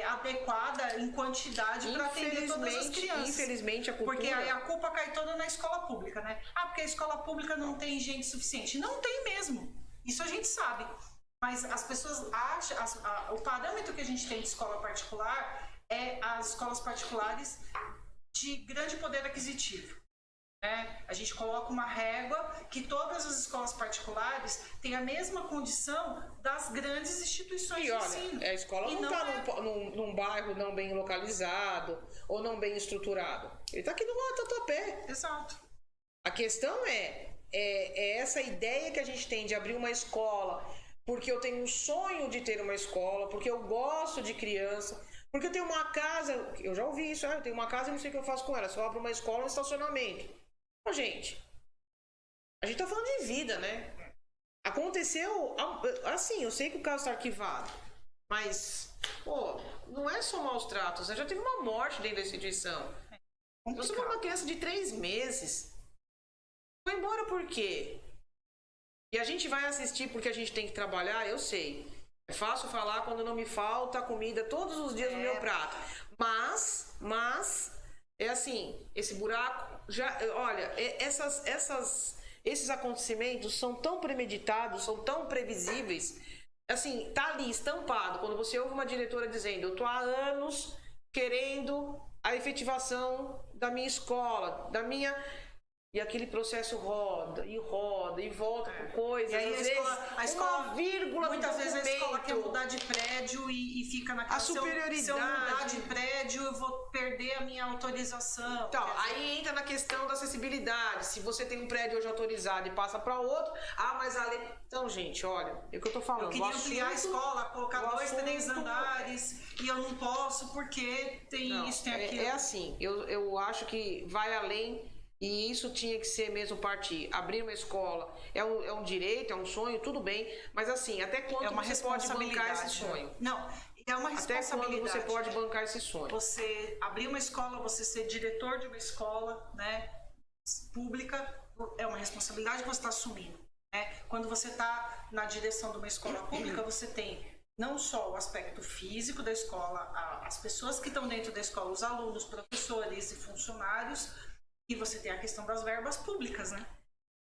Adequada em quantidade para atender todas as crianças. Infelizmente, a cultura... Porque aí a culpa cai toda na escola pública, né? Porque a escola pública não tem gente suficiente. Não tem mesmo. Isso a gente sabe. Mas as pessoas acham... o parâmetro que a gente tem de escola particular é as escolas particulares de grande poder aquisitivo. A gente coloca uma régua que todas as escolas particulares têm a mesma condição das grandes instituições de ensino. A escola não está num bairro não bem localizado ou não bem estruturado. Ele está aqui no Tatuapé. Exato. A questão é essa ideia que a gente tem de abrir uma escola porque eu tenho um sonho de ter uma escola, porque eu gosto de criança, porque eu tenho uma casa, eu já ouvi isso, eu tenho uma casa e não sei o que eu faço com ela, só abro uma escola, um estacionamento. Gente, a gente tá falando de vida, né? Aconteceu, assim, eu sei que o caso está arquivado, mas, não é só maus tratos, né? Já teve uma morte dentro da instituição. Você foi uma criança de 3 meses. Foi embora por quê? E a gente vai assistir porque a gente tem que trabalhar, eu sei. É fácil falar quando não me falta comida todos os dias no meu prato. Mas, é assim, esse buraco... olha, esses acontecimentos são tão premeditados, são tão previsíveis, assim, tá ali estampado, quando você ouve uma diretora dizendo, eu tô há anos querendo a efetivação da minha escola, e aquele processo roda e volta com coisas. E aí a escola, uma vírgula, muitas vezes a escola quer mudar de prédio e fica naquela... A superioridade. Se eu mudar de prédio, eu vou perder a minha autorização. Então, aí entra na questão da acessibilidade. Se você tem um prédio hoje autorizado e passa para outro, mas a lei... Então, gente, olha, é o que eu tô falando. Eu queria ampliar a escola, colocar 2, 3 andares, e eu não posso porque tem isso, tem aquilo. É assim, eu acho que vai além... E isso tinha que ser mesmo partir. Abrir uma escola é um direito, é um sonho, tudo bem. Mas assim, até quando você pode bancar esse sonho? Não, é uma responsabilidade. Até quando você pode bancar esse sonho? Você abrir uma escola, você ser diretor de uma escola, né, pública, é uma responsabilidade que você está assumindo. Né? Quando você está na direção de uma escola pública, você tem não só o aspecto físico da escola, as pessoas que estão dentro da escola, os alunos, professores e funcionários... E você tem a questão das verbas públicas, né?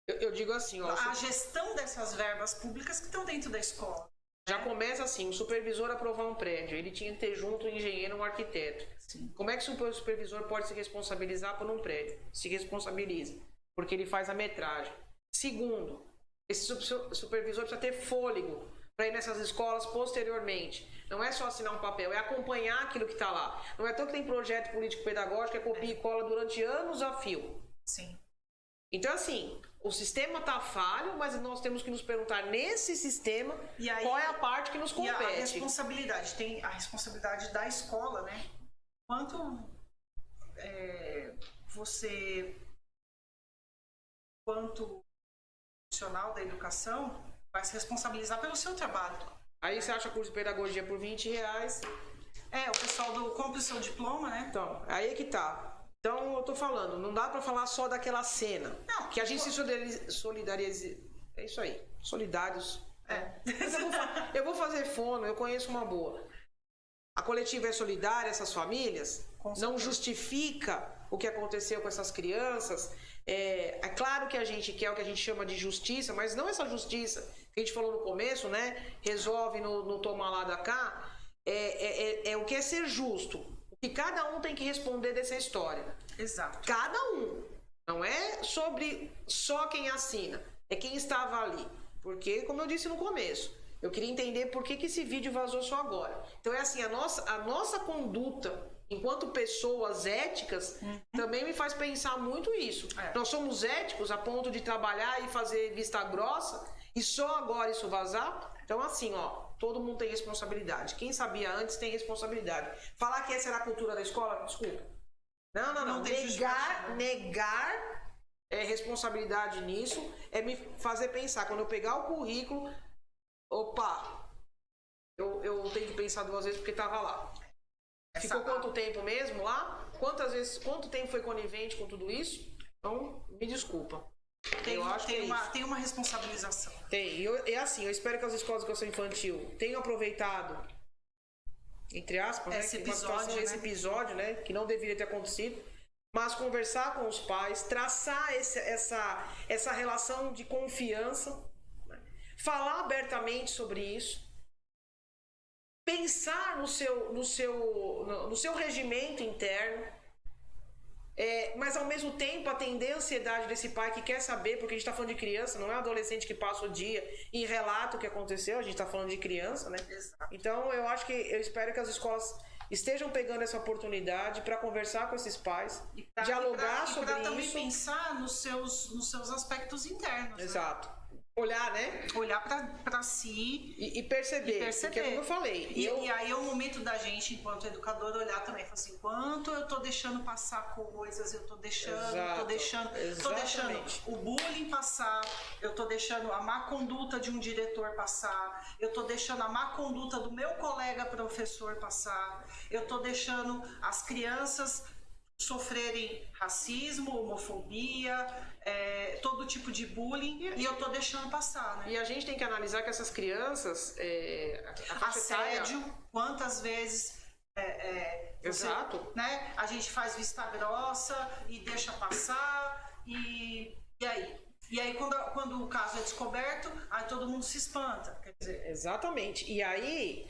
Eu digo assim, a gestão dessas verbas públicas que estão dentro da escola. Já começa assim, o supervisor aprovar um prédio, ele tinha que ter junto um engenheiro e um arquiteto. Sim. Como é que o supervisor pode se responsabilizar por um prédio? Se responsabiliza, porque ele faz a metragem. Segundo, esse supervisor precisa ter fôlego para ir nessas escolas posteriormente. Não é só assinar um papel, é acompanhar aquilo que está lá. Não é tão que tem projeto político-pedagógico, é copia e cola durante anos a fio. Sim. Então, assim, o sistema está falho, mas nós temos que nos perguntar nesse sistema qual é a parte que nos compete. E a responsabilidade, tem a responsabilidade da escola, né? Quanto profissional da educação, vai se responsabilizar pelo seu trabalho. Aí você acha curso de pedagogia por R$20. O pessoal compra o seu diploma, né? Então, aí é que tá. Então, eu tô falando, não dá pra falar só daquela cena. Não. Que a gente se solidariza. É isso aí, solidários. Eu vou fazer fono, eu conheço uma boa. A coletiva é solidária, essas famílias, não justifica o que aconteceu com essas crianças. É claro que a gente quer o que a gente chama de justiça, mas não essa justiça que a gente falou no começo, né? Resolve no tomar lá da cá. É o que é ser justo. O que cada um tem que responder dessa história. Exato. Cada um. Não é sobre só quem assina. É quem estava ali. Porque, como eu disse no começo, eu queria entender por que esse vídeo vazou só agora. Então é assim, a nossa conduta enquanto pessoas éticas também me faz pensar muito isso. Nós somos éticos a ponto de trabalhar e fazer vista grossa e só agora isso vazar? Então assim, todo mundo tem responsabilidade. Quem sabia antes tem responsabilidade. Falar que essa era a cultura da escola, desculpa. Não. Negar responsabilidade nisso, é me fazer pensar. Quando eu pegar o currículo, opa, eu tenho que pensar 2 vezes porque estava lá. Ficou quanto tempo mesmo lá? Quanto tempo foi conivente com tudo isso? Então, me desculpa. Tem uma responsabilização. Tem. E assim, eu espero que as escolas de educação infantil tenham aproveitado, entre aspas, esse episódio, né, que não deveria ter acontecido, mas conversar com os pais, traçar essa relação de confiança, né, falar abertamente sobre isso, pensar no seu regimento interno, mas ao mesmo tempo atender a ansiedade desse pai que quer saber, porque a gente está falando de criança, não é um adolescente que passa o dia e relata o que aconteceu, a gente está falando de criança, né? Exato. Então eu espero que as escolas estejam pegando essa oportunidade para conversar com esses pais, dialogar sobre isso. E também pensar nos seus aspectos internos. Exato. Né? Olhar, né? Olhar para si e perceber. Porque, como eu falei. E aí é o momento da gente, enquanto educador, olhar também. Falar assim, quanto eu tô deixando passar coisas, eu tô deixando, tô deixando o bullying passar, eu tô deixando a má conduta de um diretor passar, eu tô deixando a má conduta do meu colega professor passar, eu tô deixando as crianças sofrerem racismo, homofobia, todo tipo de bullying, e eu tô deixando passar, né? E a gente tem que analisar que essas crianças, assédio, quantas vezes exato, né? A gente faz vista grossa e deixa passar, e aí? E aí quando o caso é descoberto, aí todo mundo se espanta. Quer dizer... Exatamente. E aí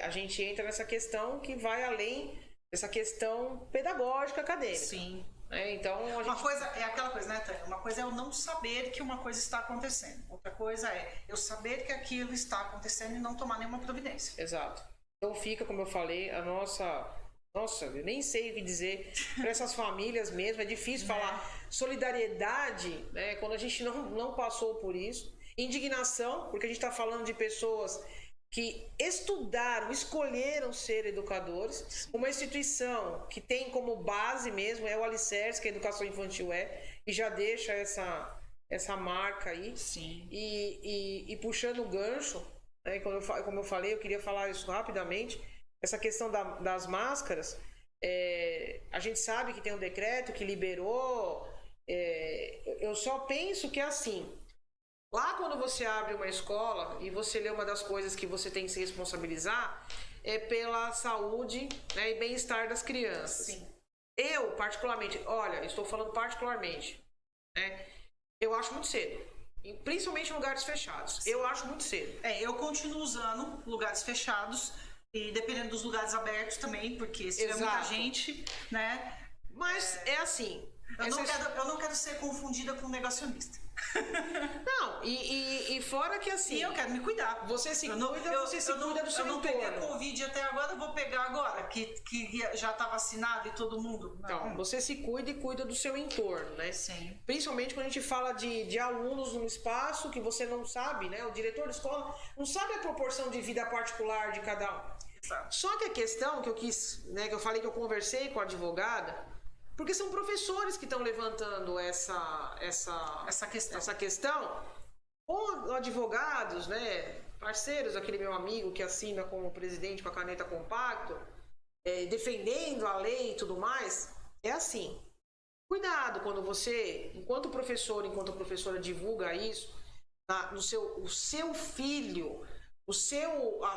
a gente entra nessa questão que vai além essa questão pedagógica, acadêmica. Sim. Então, uma coisa é aquela coisa, né, Tânia? Uma coisa é eu não saber que uma coisa está acontecendo. Outra coisa é eu saber que aquilo está acontecendo e não tomar nenhuma providência. Exato. Então fica, como eu falei, a nossa, eu nem sei o que dizer para essas famílias mesmo. É difícil falar solidariedade, né, quando a gente não passou por isso. Indignação, porque a gente está falando de pessoas que estudaram, escolheram ser educadores, uma instituição que tem como base mesmo, é o alicerce que a educação infantil e já deixa essa marca aí. Sim. E puxando o gancho, né, como eu falei, eu queria falar isso rapidamente, essa questão das máscaras, a gente sabe que tem um decreto que liberou, eu só penso que é assim. Lá quando você abre uma escola e você lê, uma das coisas que você tem que se responsabilizar é pela saúde, né, e bem-estar das crianças. Sim. Eu, particularmente, estou falando particularmente, né, eu acho muito cedo. Principalmente em lugares fechados. Sim. Eu acho muito cedo. Eu continuo usando lugares fechados e dependendo dos lugares abertos também, porque se tiver muita gente, né? Mas é assim... Eu não quero ser confundida com negacionista. Não, e fora que assim... E eu quero me cuidar. Você se cuida do seu entorno. Eu não peguei Covid até agora, eu vou pegar agora, que já está vacinado e todo mundo. Então, você se cuida e cuida do seu entorno, né? Sim. Principalmente quando a gente fala de alunos num espaço que você não sabe, né? O diretor da escola não sabe a proporção de vida particular de cada um. Exato. Só que a questão que eu quis, né, que eu falei que eu conversei com a advogada, porque são professores que estão levantando essa questão, ou advogados, né, parceiros, aquele meu amigo que assina como presidente com a caneta compacto, defendendo a lei e tudo mais. É assim, cuidado quando você, enquanto professora divulga isso, o seu filho,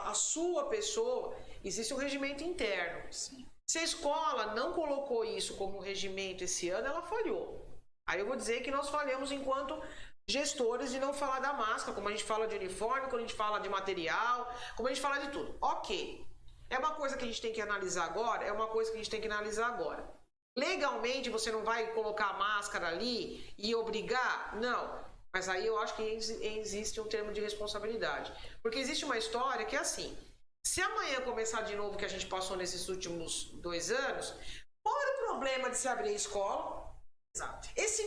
a sua pessoa, existe um regimento interno. Sim. Se a escola não colocou isso como regimento esse ano, ela falhou. Aí eu vou dizer que nós falhamos enquanto gestores de não falar da máscara, como a gente fala de uniforme, como a gente fala de material, como a gente fala de tudo. Ok. É uma coisa que a gente tem que analisar agora. Legalmente você não vai colocar a máscara ali e obrigar? Não. Mas aí eu acho que existe um termo de responsabilidade. Porque existe uma história que é assim... Se amanhã começar de novo o que a gente passou nesses últimos 2 anos, qual era o problema de se abrir a escola? Exato. Essa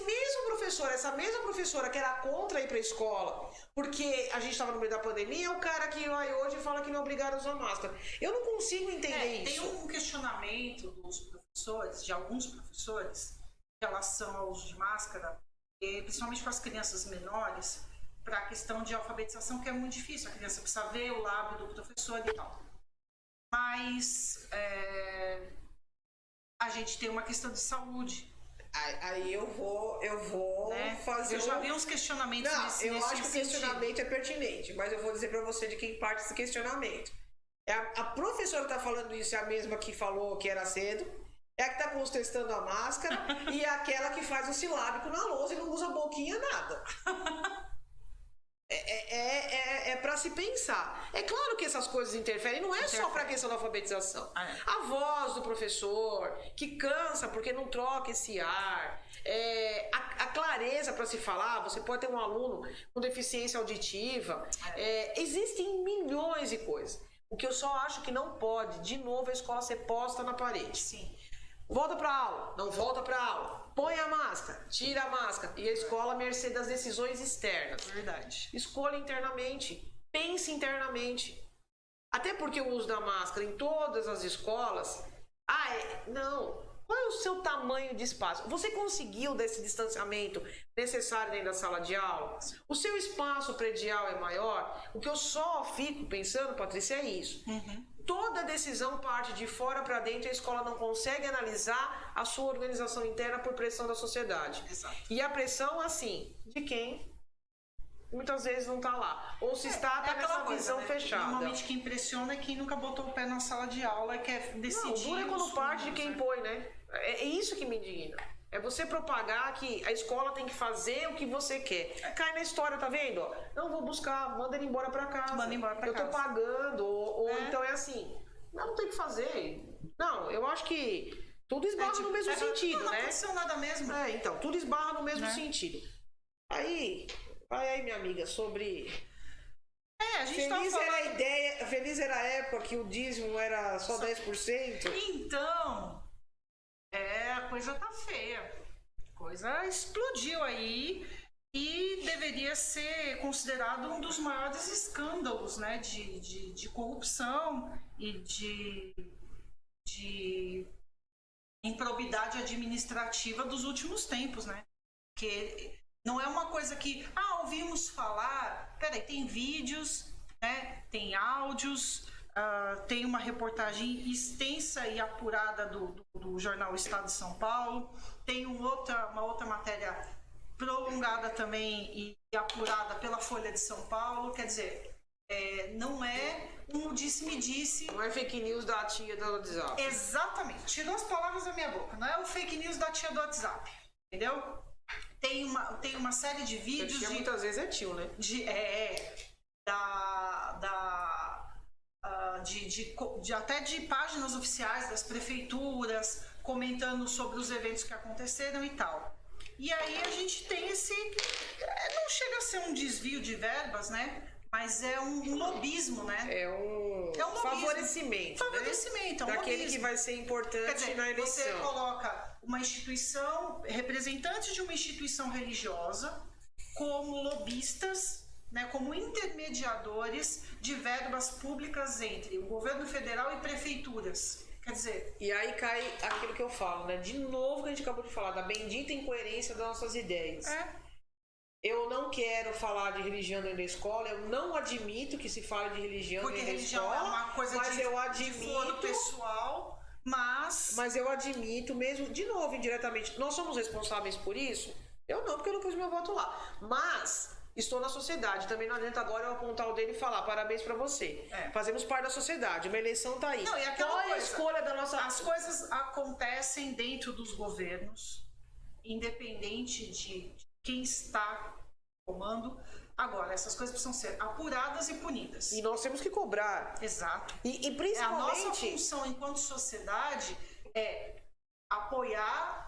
mesma professora que era contra ir para a escola, porque a gente estava no meio da pandemia, é o cara que vai hoje e fala que não é obrigado a usar máscara. Eu não consigo entender isso. Tem um questionamento dos professores, de alguns professores, em relação ao uso de máscara, principalmente para as crianças menores, para a questão de alfabetização, que é muito difícil. A criança precisa ver o lábio do professor e tal. Mas a gente tem uma questão de saúde. Aí eu vou né? fazer... Eu já vi uns questionamentos nesse eu acho que o sentido. questionamento é pertinente, mas eu vou dizer pra você de quem parte esse questionamento. A professora que tá falando isso é a mesma que falou que era cedo, é a que tá contestando a máscara e é aquela que faz o silábico na lousa e não usa boquinha nada. É para se pensar. É claro que essas coisas interferem, não é só para a questão da alfabetização. A voz do professor, que cansa porque não troca esse ar, a clareza para se falar. Você pode ter um aluno com deficiência auditiva, existem milhões de coisas. O que eu só acho que não pode, de novo, a escola ser posta na parede. Sim. Volta para aula, não volta para aula. Põe a máscara, tira a máscara. E a escola à mercê das decisões externas. Verdade. Escolha internamente, pense internamente. Até porque o uso da máscara em todas as escolas... não. Qual é o seu tamanho de espaço? Você conseguiu desse distanciamento necessário dentro da sala de aula? O seu espaço predial é maior? O que eu só fico pensando, Patrícia, é isso. Toda decisão parte de fora para dentro e a escola não consegue analisar a sua organização interna por pressão da sociedade. Exato. E a pressão, assim, de quem muitas vezes não está lá. Ou se está com essa visão fechada. Normalmente quem impressiona é quem nunca botou o pé na sala de aula e quer decidir. Não, o duro é quando parte de quem põe, né? É isso que me indigna. É você propagar que a escola tem que fazer o que você quer. Cai na história, tá vendo? Não vou buscar, manda ele embora pra casa. Manda embora pra casa. Eu tô pagando. Ou então é assim, não tem que fazer. Não, eu acho que tudo esbarra no mesmo sentido, não né? Não aconteceu nada mesmo. Então, tudo esbarra no mesmo sentido. Aí, vai aí, minha amiga, sobre... A gente feliz era a ideia, feliz era a época que o dízimo era só 10%. Então... a coisa tá feia. A coisa explodiu aí e deveria ser considerado um dos maiores escândalos, né, de corrupção e de improbidade administrativa dos últimos tempos, né? Que não é uma coisa que, ouvimos falar, peraí, tem vídeos, né, tem áudios... tem uma reportagem extensa e apurada do jornal Estado de São Paulo, tem uma outra matéria prolongada também e apurada pela Folha de São Paulo. Quer dizer, não é um disse-me-disse. Não é fake news da tia do WhatsApp. Exatamente, tirou as palavras da minha boca. Não é o fake news da tia do WhatsApp, entendeu? Tem uma série de vídeos... muitas vezes é tio, né? Até de páginas oficiais das prefeituras comentando sobre os eventos que aconteceram e tal. E aí a gente tem esse... não chega a ser um desvio de verbas, né? Mas é um lobismo, né? É um favorecimento, né? É um daquele lobismo. que vai ser importante. Quer dizer, na eleição. Você coloca uma instituição, representantes de uma instituição religiosa, como lobistas, né, como intermediadores de verbas públicas entre o governo federal e prefeituras. Quer dizer... E aí cai aquilo que eu falo, né? De novo que a gente acabou de falar, da bendita incoerência das nossas ideias. Eu não quero falar de religião dentro da escola, eu não admito que se fale de religião dentro da escola. Porque religião é uma coisa eu admito, de foro pessoal, mas eu admito mesmo, de novo, indiretamente, nós somos responsáveis por isso? Eu não, porque eu não pus meu voto lá. Mas... estou na sociedade, também não adianta agora eu apontar o dedo e falar parabéns pra você. Fazemos parte da sociedade, uma eleição tá aí. Não, e qual é a escolha da nossa... As coisas acontecem dentro dos governos, independente de quem está no comando. Agora, essas coisas precisam ser apuradas e punidas. E nós temos que cobrar. Exato. E principalmente... A nossa função enquanto sociedade é apoiar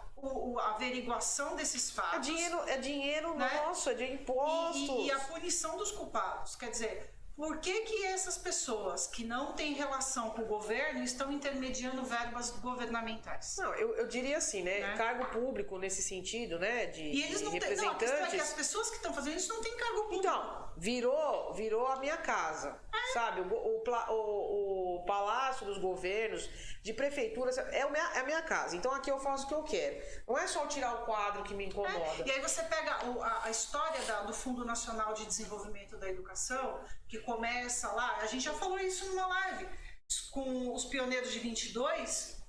a averiguação desses fatos. É dinheiro nosso, é de impostos. E a punição dos culpados. Quer dizer, por que essas pessoas que não têm relação com o governo estão intermediando verbas governamentais? Não, eu diria assim, né? Cargo público nesse sentido, né? E eles não representantes... Não, a questão é que as pessoas que estão fazendo isso não têm cargo público. Então, virou a minha casa. sabe? O palácio dos governos, de prefeituras, é a minha casa. Então aqui eu faço o que eu quero. Não é só tirar o quadro que me incomoda. E aí você pega a história do Fundo Nacional de Desenvolvimento da Educação, que começa lá, a gente já falou isso numa live, com os pioneiros de 22,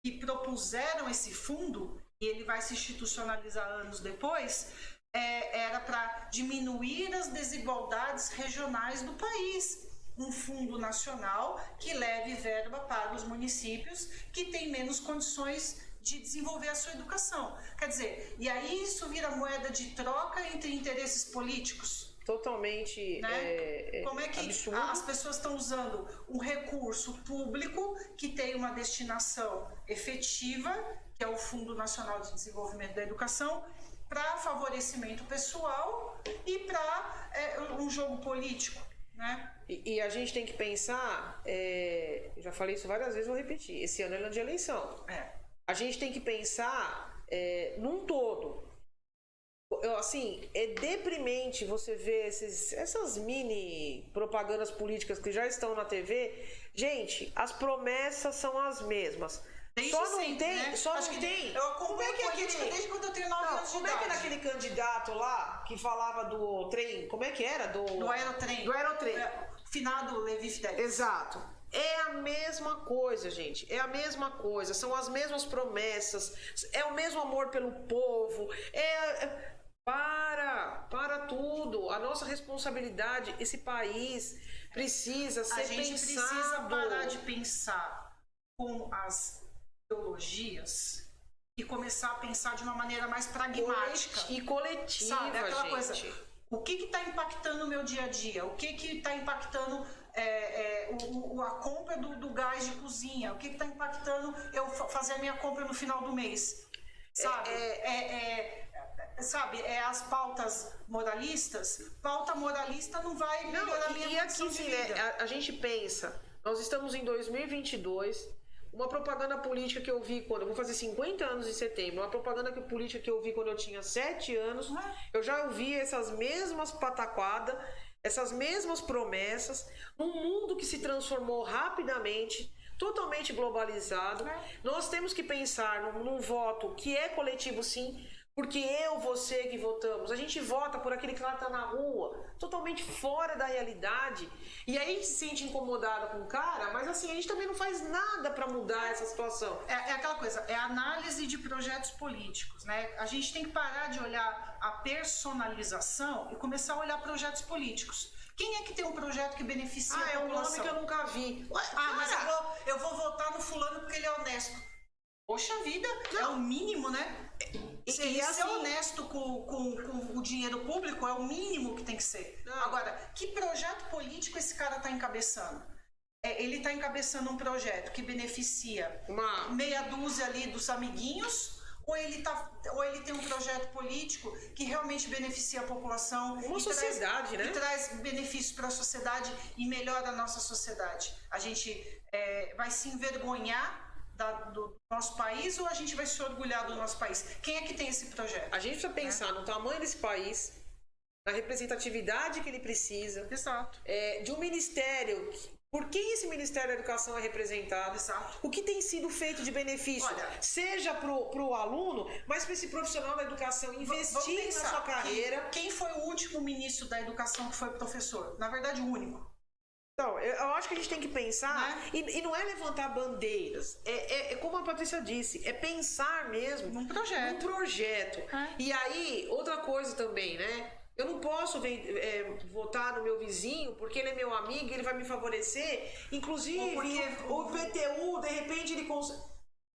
que propuseram esse fundo, e ele vai se institucionalizar anos depois, era para diminuir as desigualdades regionais do país. Um fundo nacional que leve verba para os municípios que têm menos condições de desenvolver a sua educação. Quer dizer, e aí isso vira moeda de troca entre interesses políticos. Totalmente, né? Como é que absurdo. As pessoas estão usando um recurso público que tem uma destinação efetiva, que é o Fundo Nacional de Desenvolvimento da Educação, para favorecimento pessoal e para um jogo político, né? E a gente tem que pensar, já falei isso várias vezes, vou repetir, esse ano é ano de eleição. A gente tem que pensar num todo. Assim, é deprimente você ver essas mini propagandas políticas que já estão na TV. Gente, as promessas são as mesmas. Só não sempre, tem, né? só não tem. Eu acompanho política desde quando eu tenho 9 anos de idade. Como é que era aquele candidato lá que falava do trem? Como é que era? Do aerotrem. Do aerotrem. Finado Levi Fidelis. Exato. É a mesma coisa, gente. É a mesma coisa. São as mesmas promessas. É o mesmo amor pelo povo. Para tudo. A nossa responsabilidade, esse país precisa ser pensado. A gente precisa parar de pensar com as ideologias e começar a pensar de uma maneira mais pragmática e coletiva, sabe? Aquela gente. Coisa, o que está impactando o meu dia a dia? O que está impactando a compra do gás de cozinha? O que está impactando eu fazer a minha compra no final do mês? Sabe? Sabe, as pautas moralistas. Pauta moralista não vai melhorar a minha condição de vida. A gente pensa, nós estamos em 2022, uma propaganda política que eu vi quando eu vou fazer 50 anos em setembro, uma propaganda política que eu vi quando eu tinha 7 anos, eu já ouvi essas mesmas pataquadas, essas mesmas promessas, num mundo que se transformou rapidamente, totalmente globalizado. Nós temos que pensar num voto que é coletivo, sim. Porque você que votamos, a gente vota por aquele que lá tá na rua, totalmente fora da realidade. E aí a gente se sente incomodado com o cara, mas assim, a gente também não faz nada para mudar essa situação. É aquela coisa, é análise de projetos políticos, né? A gente tem que parar de olhar a personalização e começar a olhar projetos políticos. Quem é que tem um projeto que beneficia a população? É um nome que eu nunca vi. Mas eu vou votar no fulano porque ele é honesto. Poxa vida, é o mínimo, né? Ser honesto com o dinheiro público é o mínimo que tem que ser. Agora, que projeto político esse cara está encabeçando? Ele está encabeçando um projeto que beneficia meia dúzia ali dos amiguinhos, ou ele tem um projeto político que realmente beneficia a população né? E traz benefícios para a sociedade e melhora a nossa sociedade. A gente vai se envergonhar do nosso país ou a gente vai se orgulhar do nosso país? Quem é que tem esse projeto? A gente precisa pensar no tamanho desse país, na representatividade que ele precisa. Exato. De um ministério. Por quem esse Ministério da Educação é representado? Exato. O que tem sido feito de benefício? Seja pro aluno, mas para esse profissional da educação investir na sua carreira. Quem foi o último ministro da educação que foi professor? Na verdade, o único. Então, eu acho que a gente tem que pensar, e não é levantar bandeiras, como a Patrícia disse, é pensar mesmo num projeto. E aí, outra coisa também, né? Eu não posso votar no meu vizinho porque ele é meu amigo e ele vai me favorecer. Inclusive, o IPTU, de repente, ele consegue.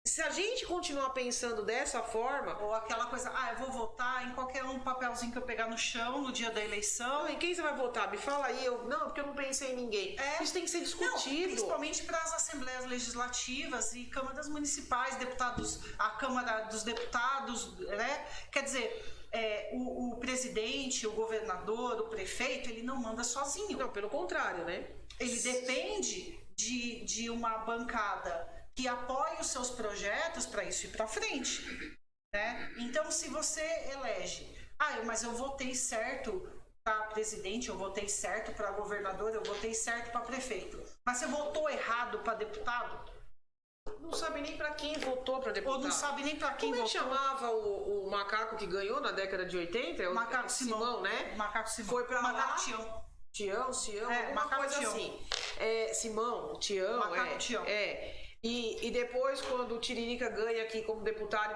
Se a gente continuar pensando dessa forma... Ou aquela coisa, eu vou votar em qualquer papelzinho que eu pegar no chão no dia da eleição. Em quem você vai votar? Me fala aí. Não, porque eu não pensei em ninguém. Isso tem que ser discutido. Principalmente para as assembleias legislativas e câmaras municipais, a Câmara dos Deputados, né? Quer dizer... o presidente, o governador, o prefeito, ele não manda sozinho. Não, pelo contrário, né? Ele depende de uma bancada que apoie os seus projetos para isso ir para frente, né? Então, se você elege, mas eu votei certo para presidente, eu votei certo para governador, eu votei certo para prefeito. Mas você votou errado para deputado? Não sabe nem para quem votou para deputado. Ou não sabe nem para quem votou. Como é que chamava o macaco que ganhou na década de 80? Macaco Simão, né? Macaco Simão. Foi para lá. Tião, alguma coisa Tião. assim. Simão, Tião, Macaco Tião. E depois, quando o Tiririca ganha aqui como deputado,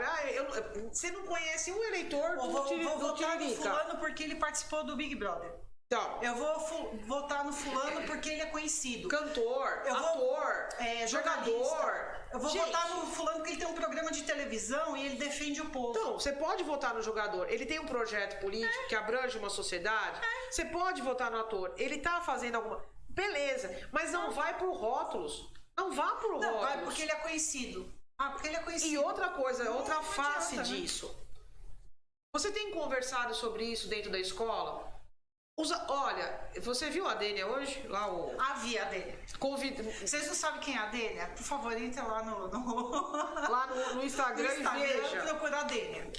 você não conhece um eleitor do Tiririca? Vou votar no fulano porque ele participou do Big Brother. Então, eu vou votar no fulano porque ele é conhecido. Cantor, ator, jogador. Eu vou votar no fulano porque ele tem um programa de televisão e ele defende o povo. Então, você pode votar no jogador. Ele tem um projeto político que abrange uma sociedade. Você pode votar no ator. Ele tá fazendo alguma... Beleza, mas não vai por rótulos. Não vá por rótulos. Não, vai porque ele é conhecido. Porque ele é conhecido. E outra coisa, outra face adianta, disso. Né? Você tem conversado sobre isso dentro da escola? Olha, você viu a Dênia hoje? Lá vi a Dênia. Vocês não sabem quem é a Dênia? Por favor, entra lá lá no Instagram e veja. Procura a Dênia.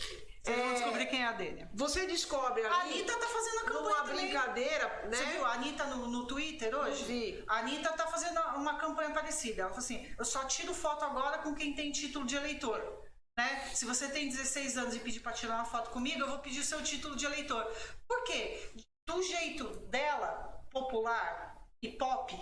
Vocês vão descobrir quem é a Dênia. Você descobre ali... A Anitta tá fazendo a campanha numa brincadeira, né? Você viu a Anitta no Twitter hoje? Vi. A Anitta tá fazendo uma campanha parecida. Ela falou assim, eu só tiro foto agora com quem tem título de eleitor. Né? Se você tem 16 anos e pedir para tirar uma foto comigo, eu vou pedir o seu título de eleitor. Por quê? Do jeito dela, popular e pop,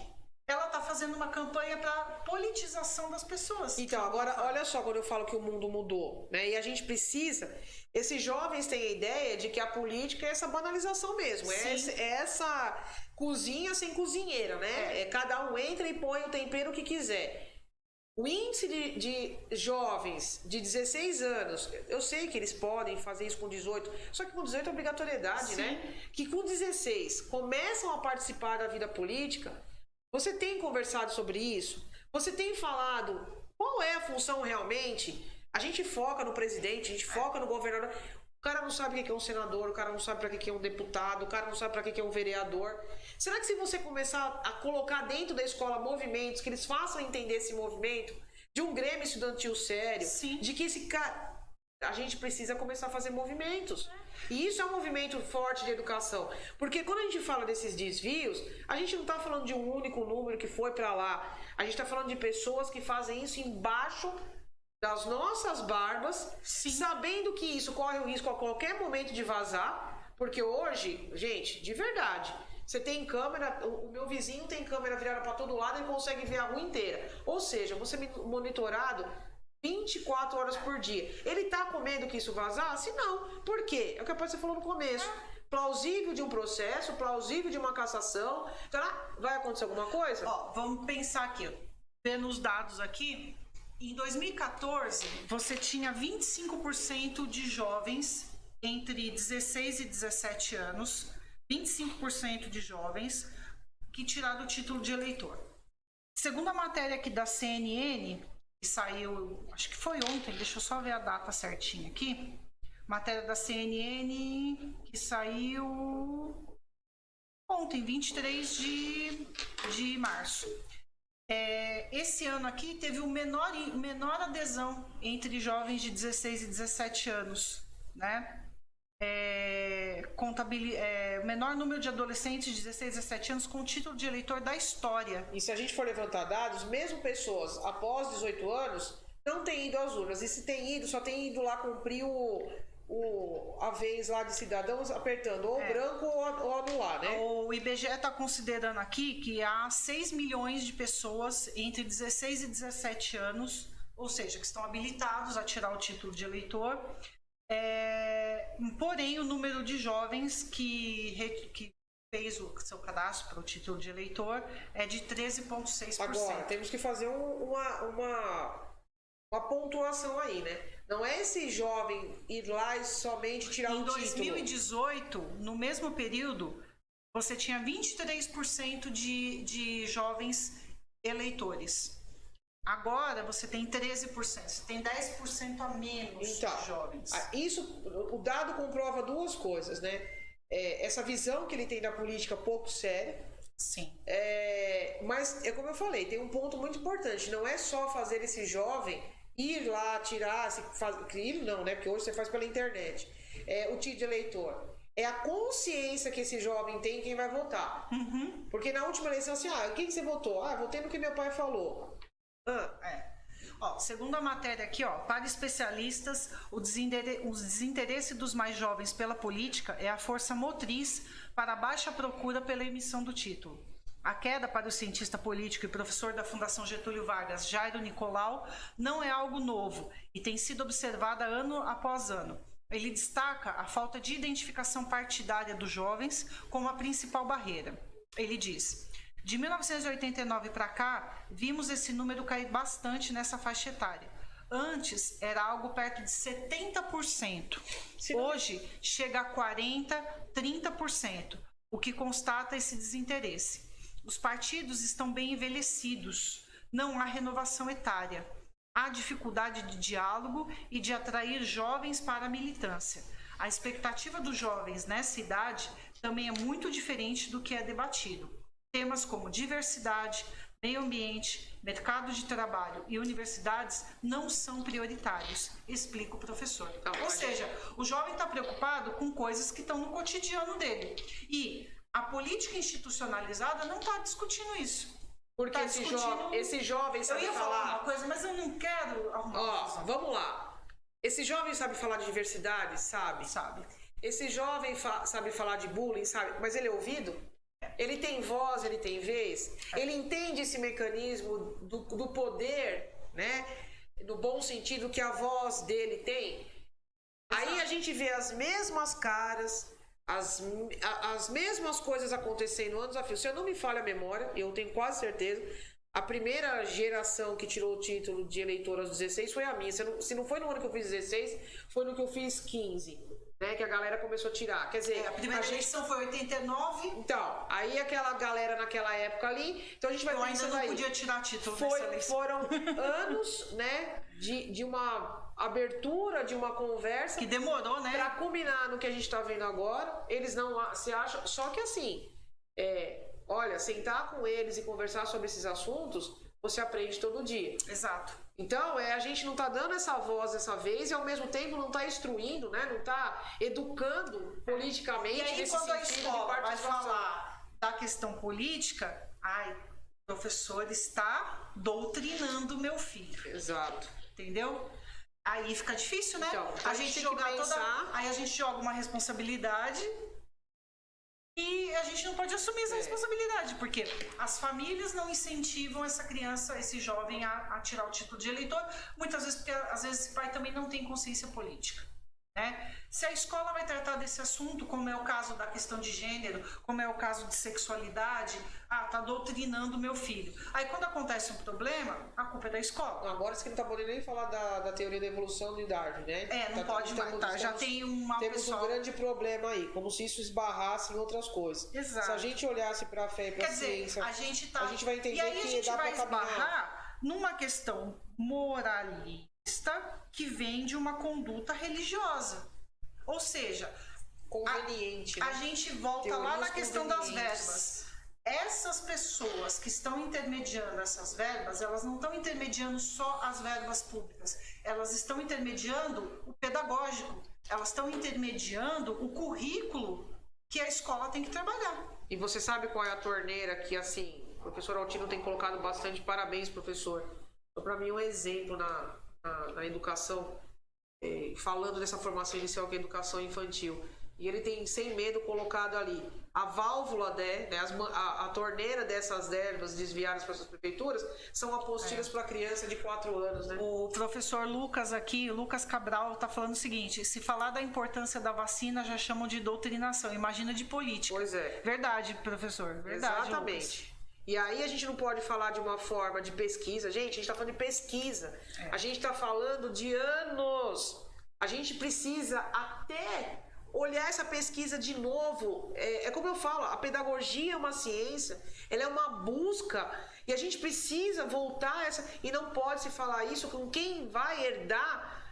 ela tá fazendo uma campanha para politização das pessoas. Então, agora, olha só quando eu falo que o mundo mudou, né? E a gente precisa... Esses jovens têm a ideia de que a política é essa banalização mesmo. É essa cozinha sem cozinheira, né? Cada um entra e põe o tempero que quiser. O índice de jovens de 16 anos, eu sei que eles podem fazer isso com 18, só que com 18 é obrigatoriedade, né? Que com 16 começam a participar da vida política. Você tem conversado sobre isso? Você tem falado qual é a função realmente? A gente foca no presidente, a gente foca no governador. O cara não sabe o que é um senador, o cara não sabe para que é um deputado, o cara não sabe para que é um vereador. Será que se você começar a colocar dentro da escola movimentos, que eles façam entender esse movimento, de um grêmio estudantil sério, de que esse cara... A gente precisa começar a fazer movimentos. E isso é um movimento forte de educação. Porque quando a gente fala desses desvios, a gente não está falando de um único número que foi para lá. A gente está falando de pessoas que fazem isso embaixo das nossas barbas, sabendo que isso corre o risco a qualquer momento de vazar, porque hoje, gente, de verdade, você tem câmera, o meu vizinho tem câmera virada para todo lado e consegue ver a rua inteira. Ou seja, você monitorado 24 horas por dia. Ele tá com medo que isso vazasse? Não. Por quê? É o que você falou no começo. Plausível de um processo, plausível de uma cassação. Tá? Vai acontecer alguma coisa? Vamos pensar aqui. Vendo os dados aqui, em 2014, você tinha 25% de jovens entre 16 e 17 anos, 25% de jovens que tiraram o título de eleitor. Segundo a matéria aqui da CNN, que saiu, acho que foi ontem, deixa eu só ver a data certinha aqui, matéria da CNN que saiu ontem, 23 de março. Esse ano aqui teve o menor adesão entre jovens de 16 e 17 anos, né? O menor número de adolescentes de 16 a 17 anos com título de eleitor da história. E se a gente for levantar dados, mesmo pessoas após 18 anos não têm ido às urnas. E se tem ido, só tem ido lá cumprir a vez lá de cidadãos apertando ou branco ou anular, né? O IBGE está considerando aqui que há 6 milhões de pessoas entre 16 e 17 anos, ou seja, que estão habilitados a tirar o título de eleitor. Porém, o número de jovens que fez o seu cadastro para o título de eleitor é de 13,6%. Agora, temos que fazer uma pontuação aí, né? Não é esse jovem ir lá e somente tirar o título. Em 2018, no mesmo período, você tinha 23% de jovens eleitores. Agora você tem 13%, você tem 10% a menos de jovens. O dado comprova duas coisas, né? Essa visão que ele tem da política pouco séria. Sim. Mas, como eu falei, tem um ponto muito importante. Não é só fazer esse jovem ir lá, tirar... Não, né? Porque hoje você faz pela internet. O título de eleitor. é a consciência que esse jovem tem quem vai votar. Porque na última eleição, assim, quem que você votou? Votei no que meu pai falou. Segundo a matéria aqui, para especialistas, o desinteresse dos mais jovens pela política é a força motriz para a baixa procura pela emissão do título. A queda para o cientista político e professor da Fundação Getúlio Vargas, Jairo Nicolau, não é algo novo e tem sido observada ano após ano. Ele destaca a falta de identificação partidária dos jovens como a principal barreira. Ele diz: de 1989 para cá, vimos esse número cair bastante nessa faixa etária. Antes era algo perto de 70%. Hoje chega a 40%, 30%, o que constata esse desinteresse. Os partidos estão bem envelhecidos, não há renovação etária. Há dificuldade de diálogo e de atrair jovens para a militância. A expectativa dos jovens nessa idade também é muito diferente do que é debatido. Temas como diversidade, meio ambiente, mercado de trabalho e universidades não são prioritários, explica o professor. Ou seja, o jovem está preocupado com coisas que estão no cotidiano dele. E a política institucionalizada não está discutindo isso. Porque esse jovem sabe falar... Eu ia falar uma coisa, mas eu não quero arrumar. Vamos lá. Esse jovem sabe falar de diversidade? Sabe. Esse jovem sabe falar de bullying? Sabe. Mas ele é ouvido? Ele tem voz, ele tem vez? Ele entende esse mecanismo do poder, né? No bom sentido que a voz dele tem? Aí a gente vê as mesmas caras... As mesmas coisas acontecendo anos a fio. Se eu não me falha a memória, eu tenho quase certeza, a primeira geração que tirou o título de eleitor aos 16 foi a minha. Se não foi no ano que eu fiz 16, foi no que eu fiz 15, né? Que a galera começou a tirar. Quer dizer, a primeira eleição foi 89. Então, aí aquela galera naquela época ali. Então a gente vai eu ainda não podia tirar título nessa eleição. Foram anos, né? De uma abertura, de uma conversa que demorou, né? Pra culminar no que a gente tá vendo agora. Eles não se acham. Só que assim, olha, sentar com eles e conversar sobre esses assuntos, você aprende todo dia. Exato. Então, a gente não tá dando essa voz dessa vez e ao mesmo tempo não tá instruindo, né? Não tá educando politicamente. E aí, nesse quando a sentido escola vai falar da questão política, o professor está doutrinando o meu filho. Exato. Entendeu? Aí fica difícil, né? Então, a gente aí a gente joga uma responsabilidade e a gente não pode assumir essa responsabilidade, porque as famílias não incentivam essa criança, esse jovem a tirar o título de eleitor, muitas vezes porque às vezes esse pai também não tem consciência política. Né? Se a escola vai tratar desse assunto, como é o caso da questão de gênero, como é o caso de sexualidade, tá doutrinando meu filho. Aí quando acontece um problema, a culpa é da escola. Agora você não tá podendo nem falar da teoria da evolução de Darwin, né? Não pode mais, já tem uma Temos um grande problema aí, como se isso esbarrasse em outras coisas. Exato. Se a gente olhasse pra fé e pra ciência, a gente vai entender e aí que a gente dá vai pra caminhar. esbarrar numa questão moralista que vem de uma conduta religiosa. Ou seja, conveniente, a gente volta lá na questão das verbas. Essas pessoas que estão intermediando essas verbas, elas não estão intermediando só as verbas públicas, elas estão intermediando o pedagógico, elas estão intermediando o currículo que a escola tem que trabalhar. E você sabe qual é a torneira que, assim, o professor Altino tem colocado bastante parabéns, professor. Então, para mim, um exemplo na educação, falando dessa formação inicial que é a educação infantil. E ele tem, sem medo, colocado ali a válvula, a torneira dessas verbas desviadas para essas prefeituras, são apostilas para criança de 4 anos, né? O professor Lucas aqui, Lucas Cabral, está falando o seguinte: se falar da importância da vacina, já chamam de doutrinação, imagina de política. Pois é. Verdade, professor, verdade. Exatamente. Lucas. E aí a gente não pode falar de uma forma de pesquisa. Gente, a gente está falando de pesquisa. A gente está falando de anos. A gente precisa até olhar essa pesquisa de novo. É como eu falo, a pedagogia é uma ciência, ela é uma busca, e a gente precisa voltar a essa, e não pode se falar isso com quem vai herdar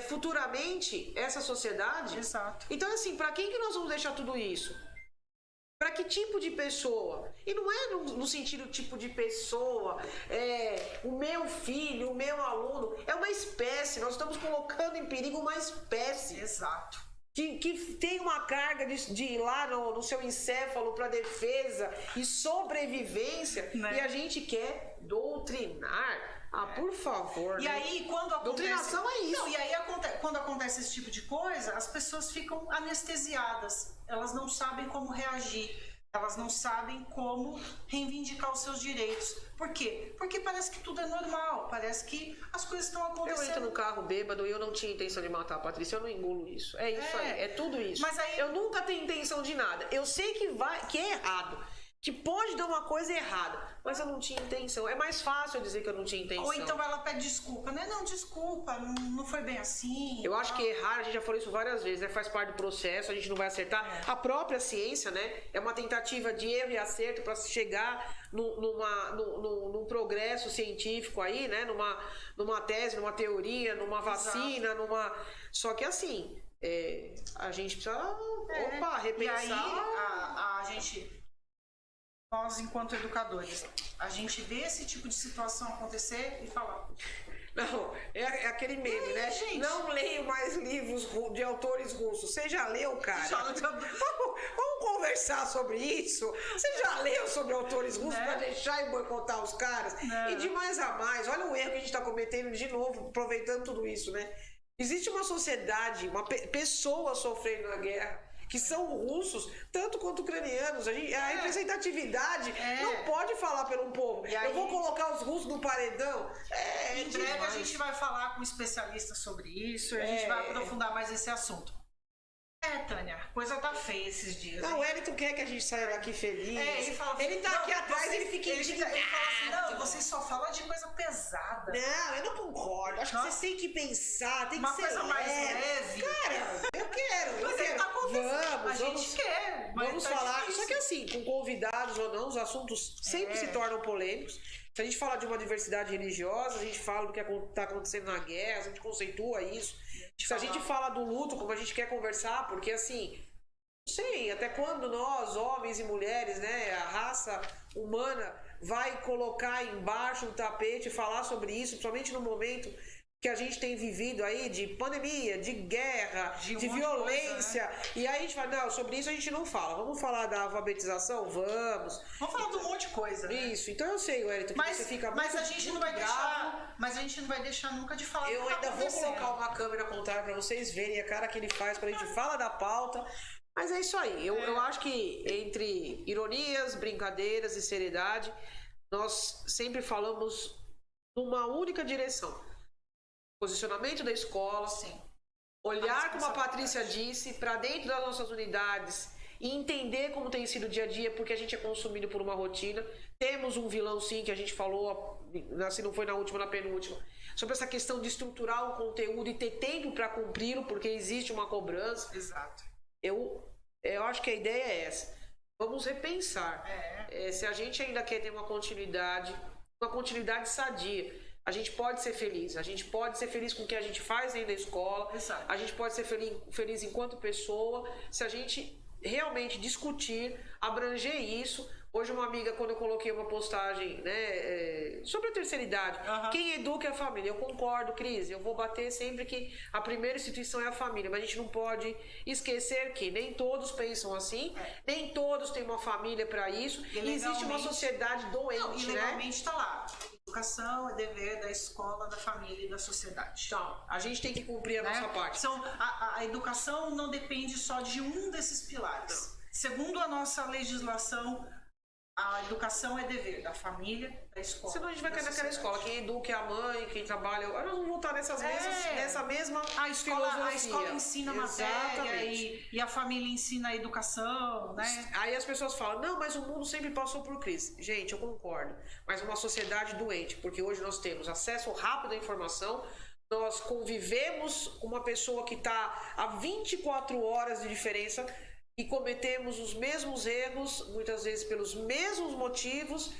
futuramente essa sociedade. Exato. Então, assim, para quem que nós vamos deixar tudo isso? Para que tipo de pessoa? E não é no sentido tipo de pessoa, o meu filho, o meu aluno, é uma espécie, nós estamos colocando em perigo uma espécie. Exato. que tem uma carga de ir lá no seu encéfalo para defesa e sobrevivência, né? E a gente quer doutrinar. Por favor. E né? aí, quando acontece... Doutrinação é isso. Não, e aí, quando acontece esse tipo de coisa, as pessoas ficam anestesiadas. Elas não sabem como reagir. Elas não sabem como reivindicar os seus direitos. Por quê? Porque parece que tudo é normal. Parece que as coisas estão acontecendo. Eu entro no carro bêbado e eu não tinha intenção de matar a Patrícia. Eu não engulo isso. É isso aí. É tudo isso. Mas aí... Eu nunca tenho intenção de nada. Eu sei que é errado. Que pode dar uma coisa errada, mas eu não tinha intenção. É mais fácil eu dizer que eu não tinha intenção. Ou então ela pede desculpa, né? Não, desculpa, não foi bem assim. Eu acho que errar, a gente já falou isso várias vezes, né? Faz parte do processo, a gente não vai acertar. A própria ciência, né? É uma tentativa de erro e acerto para chegar num progresso científico aí, né? Numa tese, numa teoria, numa vacina, Só que assim, a gente precisa repensar. E aí a gente... Nós, enquanto educadores, a gente vê esse tipo de situação acontecer e fala... Não, é aquele meme, né? Gente. Não leio mais livros de autores russos. Você já leu, cara? Vamos conversar sobre isso? Você já leu sobre autores russos para deixar e boicotar os caras? E de mais a mais, olha o erro que a gente está cometendo de novo, aproveitando tudo isso, né? Existe uma sociedade, pessoas sofrendo na guerra, que são russos, tanto quanto ucranianos. A representatividade não pode falar pelo povo. Aí, eu vou colocar os russos no paredão. Em breve a gente vai falar com especialistas sobre isso, a gente vai aprofundar mais esse assunto. Tânia, a coisa tá feia esses dias. Não, o Wellington quer que a gente saia daqui feliz. Ele fala assim, ele tá aqui atrás, ele fica indignado. Ele fala assim, não, você só fala de coisa pesada. Não, eu não concordo. Acho que vocês têm que pensar, tem que ser coisa mais leve. Cara, eu quero. Tá acontecendo. A Vamos, gente quer. Vamos falar. Difícil. Só que assim, com convidados ou não, os assuntos sempre se tornam polêmicos. Se a gente falar de uma diversidade religiosa, a gente fala do que está acontecendo na guerra, a gente conceitua isso. Se a gente fala do luto, como a gente quer conversar, porque assim, não sei, até quando nós, homens e mulheres, né, a raça humana vai colocar embaixo do tapete e falar sobre isso, principalmente no momento que a gente tem vivido aí de pandemia, de guerra, de violência. Coisa, né? E aí a gente fala, não, sobre isso a gente não fala. Vamos falar da alfabetização? Vamos falar de um monte de coisa, né? Isso. Então eu sei, Wellington, que você fica mas a gente não vai deixar. Mas a gente não vai deixar nunca de falar. Eu ainda vou colocar uma câmera contrária para vocês verem a cara que ele faz quando a gente fala da pauta. Mas é isso aí. Eu acho que entre ironias, brincadeiras e seriedade, nós sempre falamos numa única direção. Posicionamento da escola, olhar, como a Patrícia disse, para dentro das nossas unidades e entender como tem sido o dia a dia, porque a gente é consumido por uma rotina. Temos um vilão, sim, que a gente falou, se não foi na última, na penúltima, sobre essa questão de estruturar o conteúdo e ter tempo para cumpri-lo, porque existe uma cobrança. Exato. Eu acho que a ideia é essa. Vamos repensar. Se a gente ainda quer ter uma continuidade sadia, a gente pode ser feliz. A gente pode ser feliz com o que a gente faz dentro da escola. Exato. A gente pode ser feliz enquanto pessoa, se a gente realmente discutir, abranger isso. Hoje uma amiga, quando eu coloquei uma postagem, né, sobre a terceira idade, quem educa é a família. Eu concordo, Cris, eu vou bater sempre que a primeira instituição é a família, mas a gente não pode esquecer que nem todos pensam assim, nem todos têm uma família para isso, e existe uma sociedade doente, e legalmente está lá. Educação é dever da escola, da família e da sociedade. Então, a gente tem que cumprir a nossa parte. Então, a educação não depende só de um desses pilares. Não. Segundo a nossa legislação, a educação é dever da família, da escola. Senão a gente vai cair naquela escola. Quem educa é a mãe, quem trabalha. Nós vamos voltar nessa mesma filosofia. A escola ensina a matéria e a família ensina a educação, né? Aí as pessoas falam, não, mas o mundo sempre passou por crise. Gente, eu concordo. Mas uma sociedade doente, porque hoje nós temos acesso rápido à informação, nós convivemos com uma pessoa que está a 24 horas de diferença e cometemos os mesmos erros, muitas vezes pelos mesmos motivos,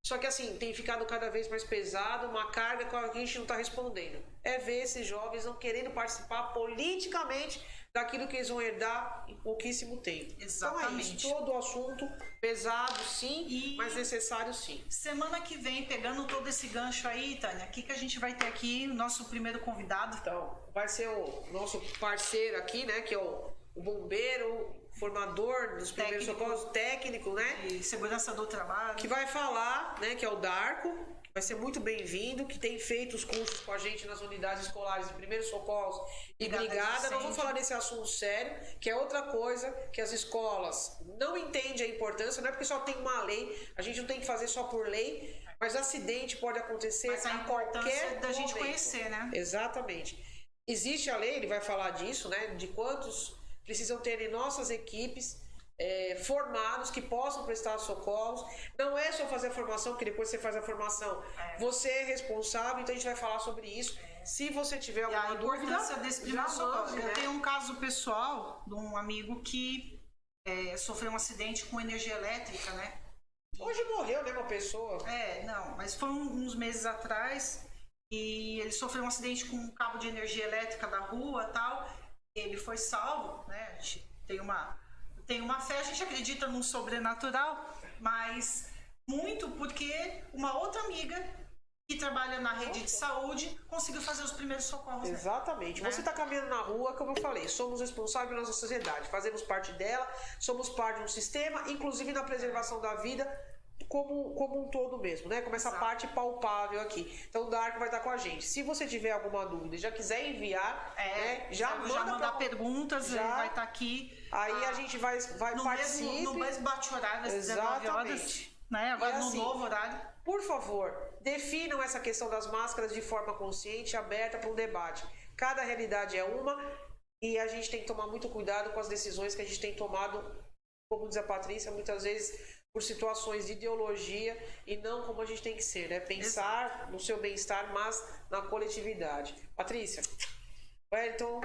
só que assim, tem ficado cada vez mais pesado, uma carga que a gente não está respondendo. É ver esses jovens não querendo participar politicamente daquilo que eles vão herdar em pouquíssimo tempo. Exatamente. Então é isso, todo o assunto pesado sim, mas necessário sim. Semana que vem, pegando todo esse gancho aí, Tânia, o que a gente vai ter aqui, o nosso primeiro convidado? Então, vai ser o nosso parceiro aqui, né, que é o o bombeiro, formador dos primeiros socorros, técnico, né? E segurança do trabalho. Que vai falar, né? Que é o Darko, que vai ser muito bem-vindo, que tem feito os cursos com a gente nas unidades escolares de primeiros socorros e brigada. Nós vamos falar desse assunto sério, que é outra coisa que as escolas não entendem a importância, não é porque só tem uma lei, a gente não tem que fazer só por lei, mas acidente pode acontecer a qualquer da gente momento. Conhecer, né? Exatamente. Existe a lei, ele vai falar disso, né? De quantos precisam ter em nossas equipes formados que possam prestar socorros. Não é só fazer a formação, porque depois você faz a formação. Você é responsável, então a gente vai falar sobre isso. Se você tiver alguma dúvida, a importância desse primeiro socorro. Eu tenho um caso pessoal de um amigo que sofreu um acidente com energia elétrica, né? Hoje morreu, né, uma pessoa? Não, mas foi uns meses atrás e ele sofreu um acidente com um cabo de energia elétrica da rua e tal. Ele foi salvo, né? A gente tem uma fé, a gente acredita num sobrenatural, mas muito porque uma outra amiga que trabalha na rede de saúde conseguiu fazer os primeiros socorros. Exatamente. Né? Você está caminhando na rua, como eu falei, somos responsáveis pela nossa sociedade, fazemos parte dela, somos parte de um sistema, inclusive na preservação da vida, como um todo mesmo, né? Como essa parte palpável aqui. Então o Darko vai estar com a gente. Se você tiver alguma dúvida e já quiser enviar, né? Já mandar perguntas, ele vai estar aqui. Aí a gente vai participar. No mesmo bate-horário, às 19 horas. Né? Agora no novo horário. Por favor, definam essa questão das máscaras de forma consciente, aberta para um debate. Cada realidade é uma e a gente tem que tomar muito cuidado com as decisões que a gente tem tomado, como diz a Patrícia, muitas vezes por situações de ideologia e não como a gente tem que ser, né? Pensar no seu bem-estar, mas na coletividade. Patrícia, Wellington,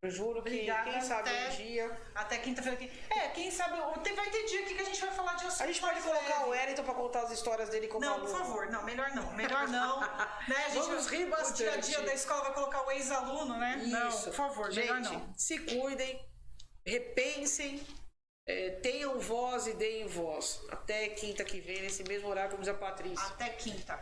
eu juro que quem sabe um dia... Até quinta-feira aqui. Quem sabe... Vai ter dia aqui que a gente vai falar de assunto. A gente pode colocar o Wellington para contar as histórias dele como aluno. Não, por favor. Não, melhor não. Melhor não. Né? A gente vamos rir bastante. O dia a dia da escola vai colocar o ex-aluno, né? Isso. Não, por favor, gente, melhor não. Se cuidem, repensem, tenham voz e deem voz. Até quinta que vem, nesse mesmo horário, como diz a Patrícia. Até quinta.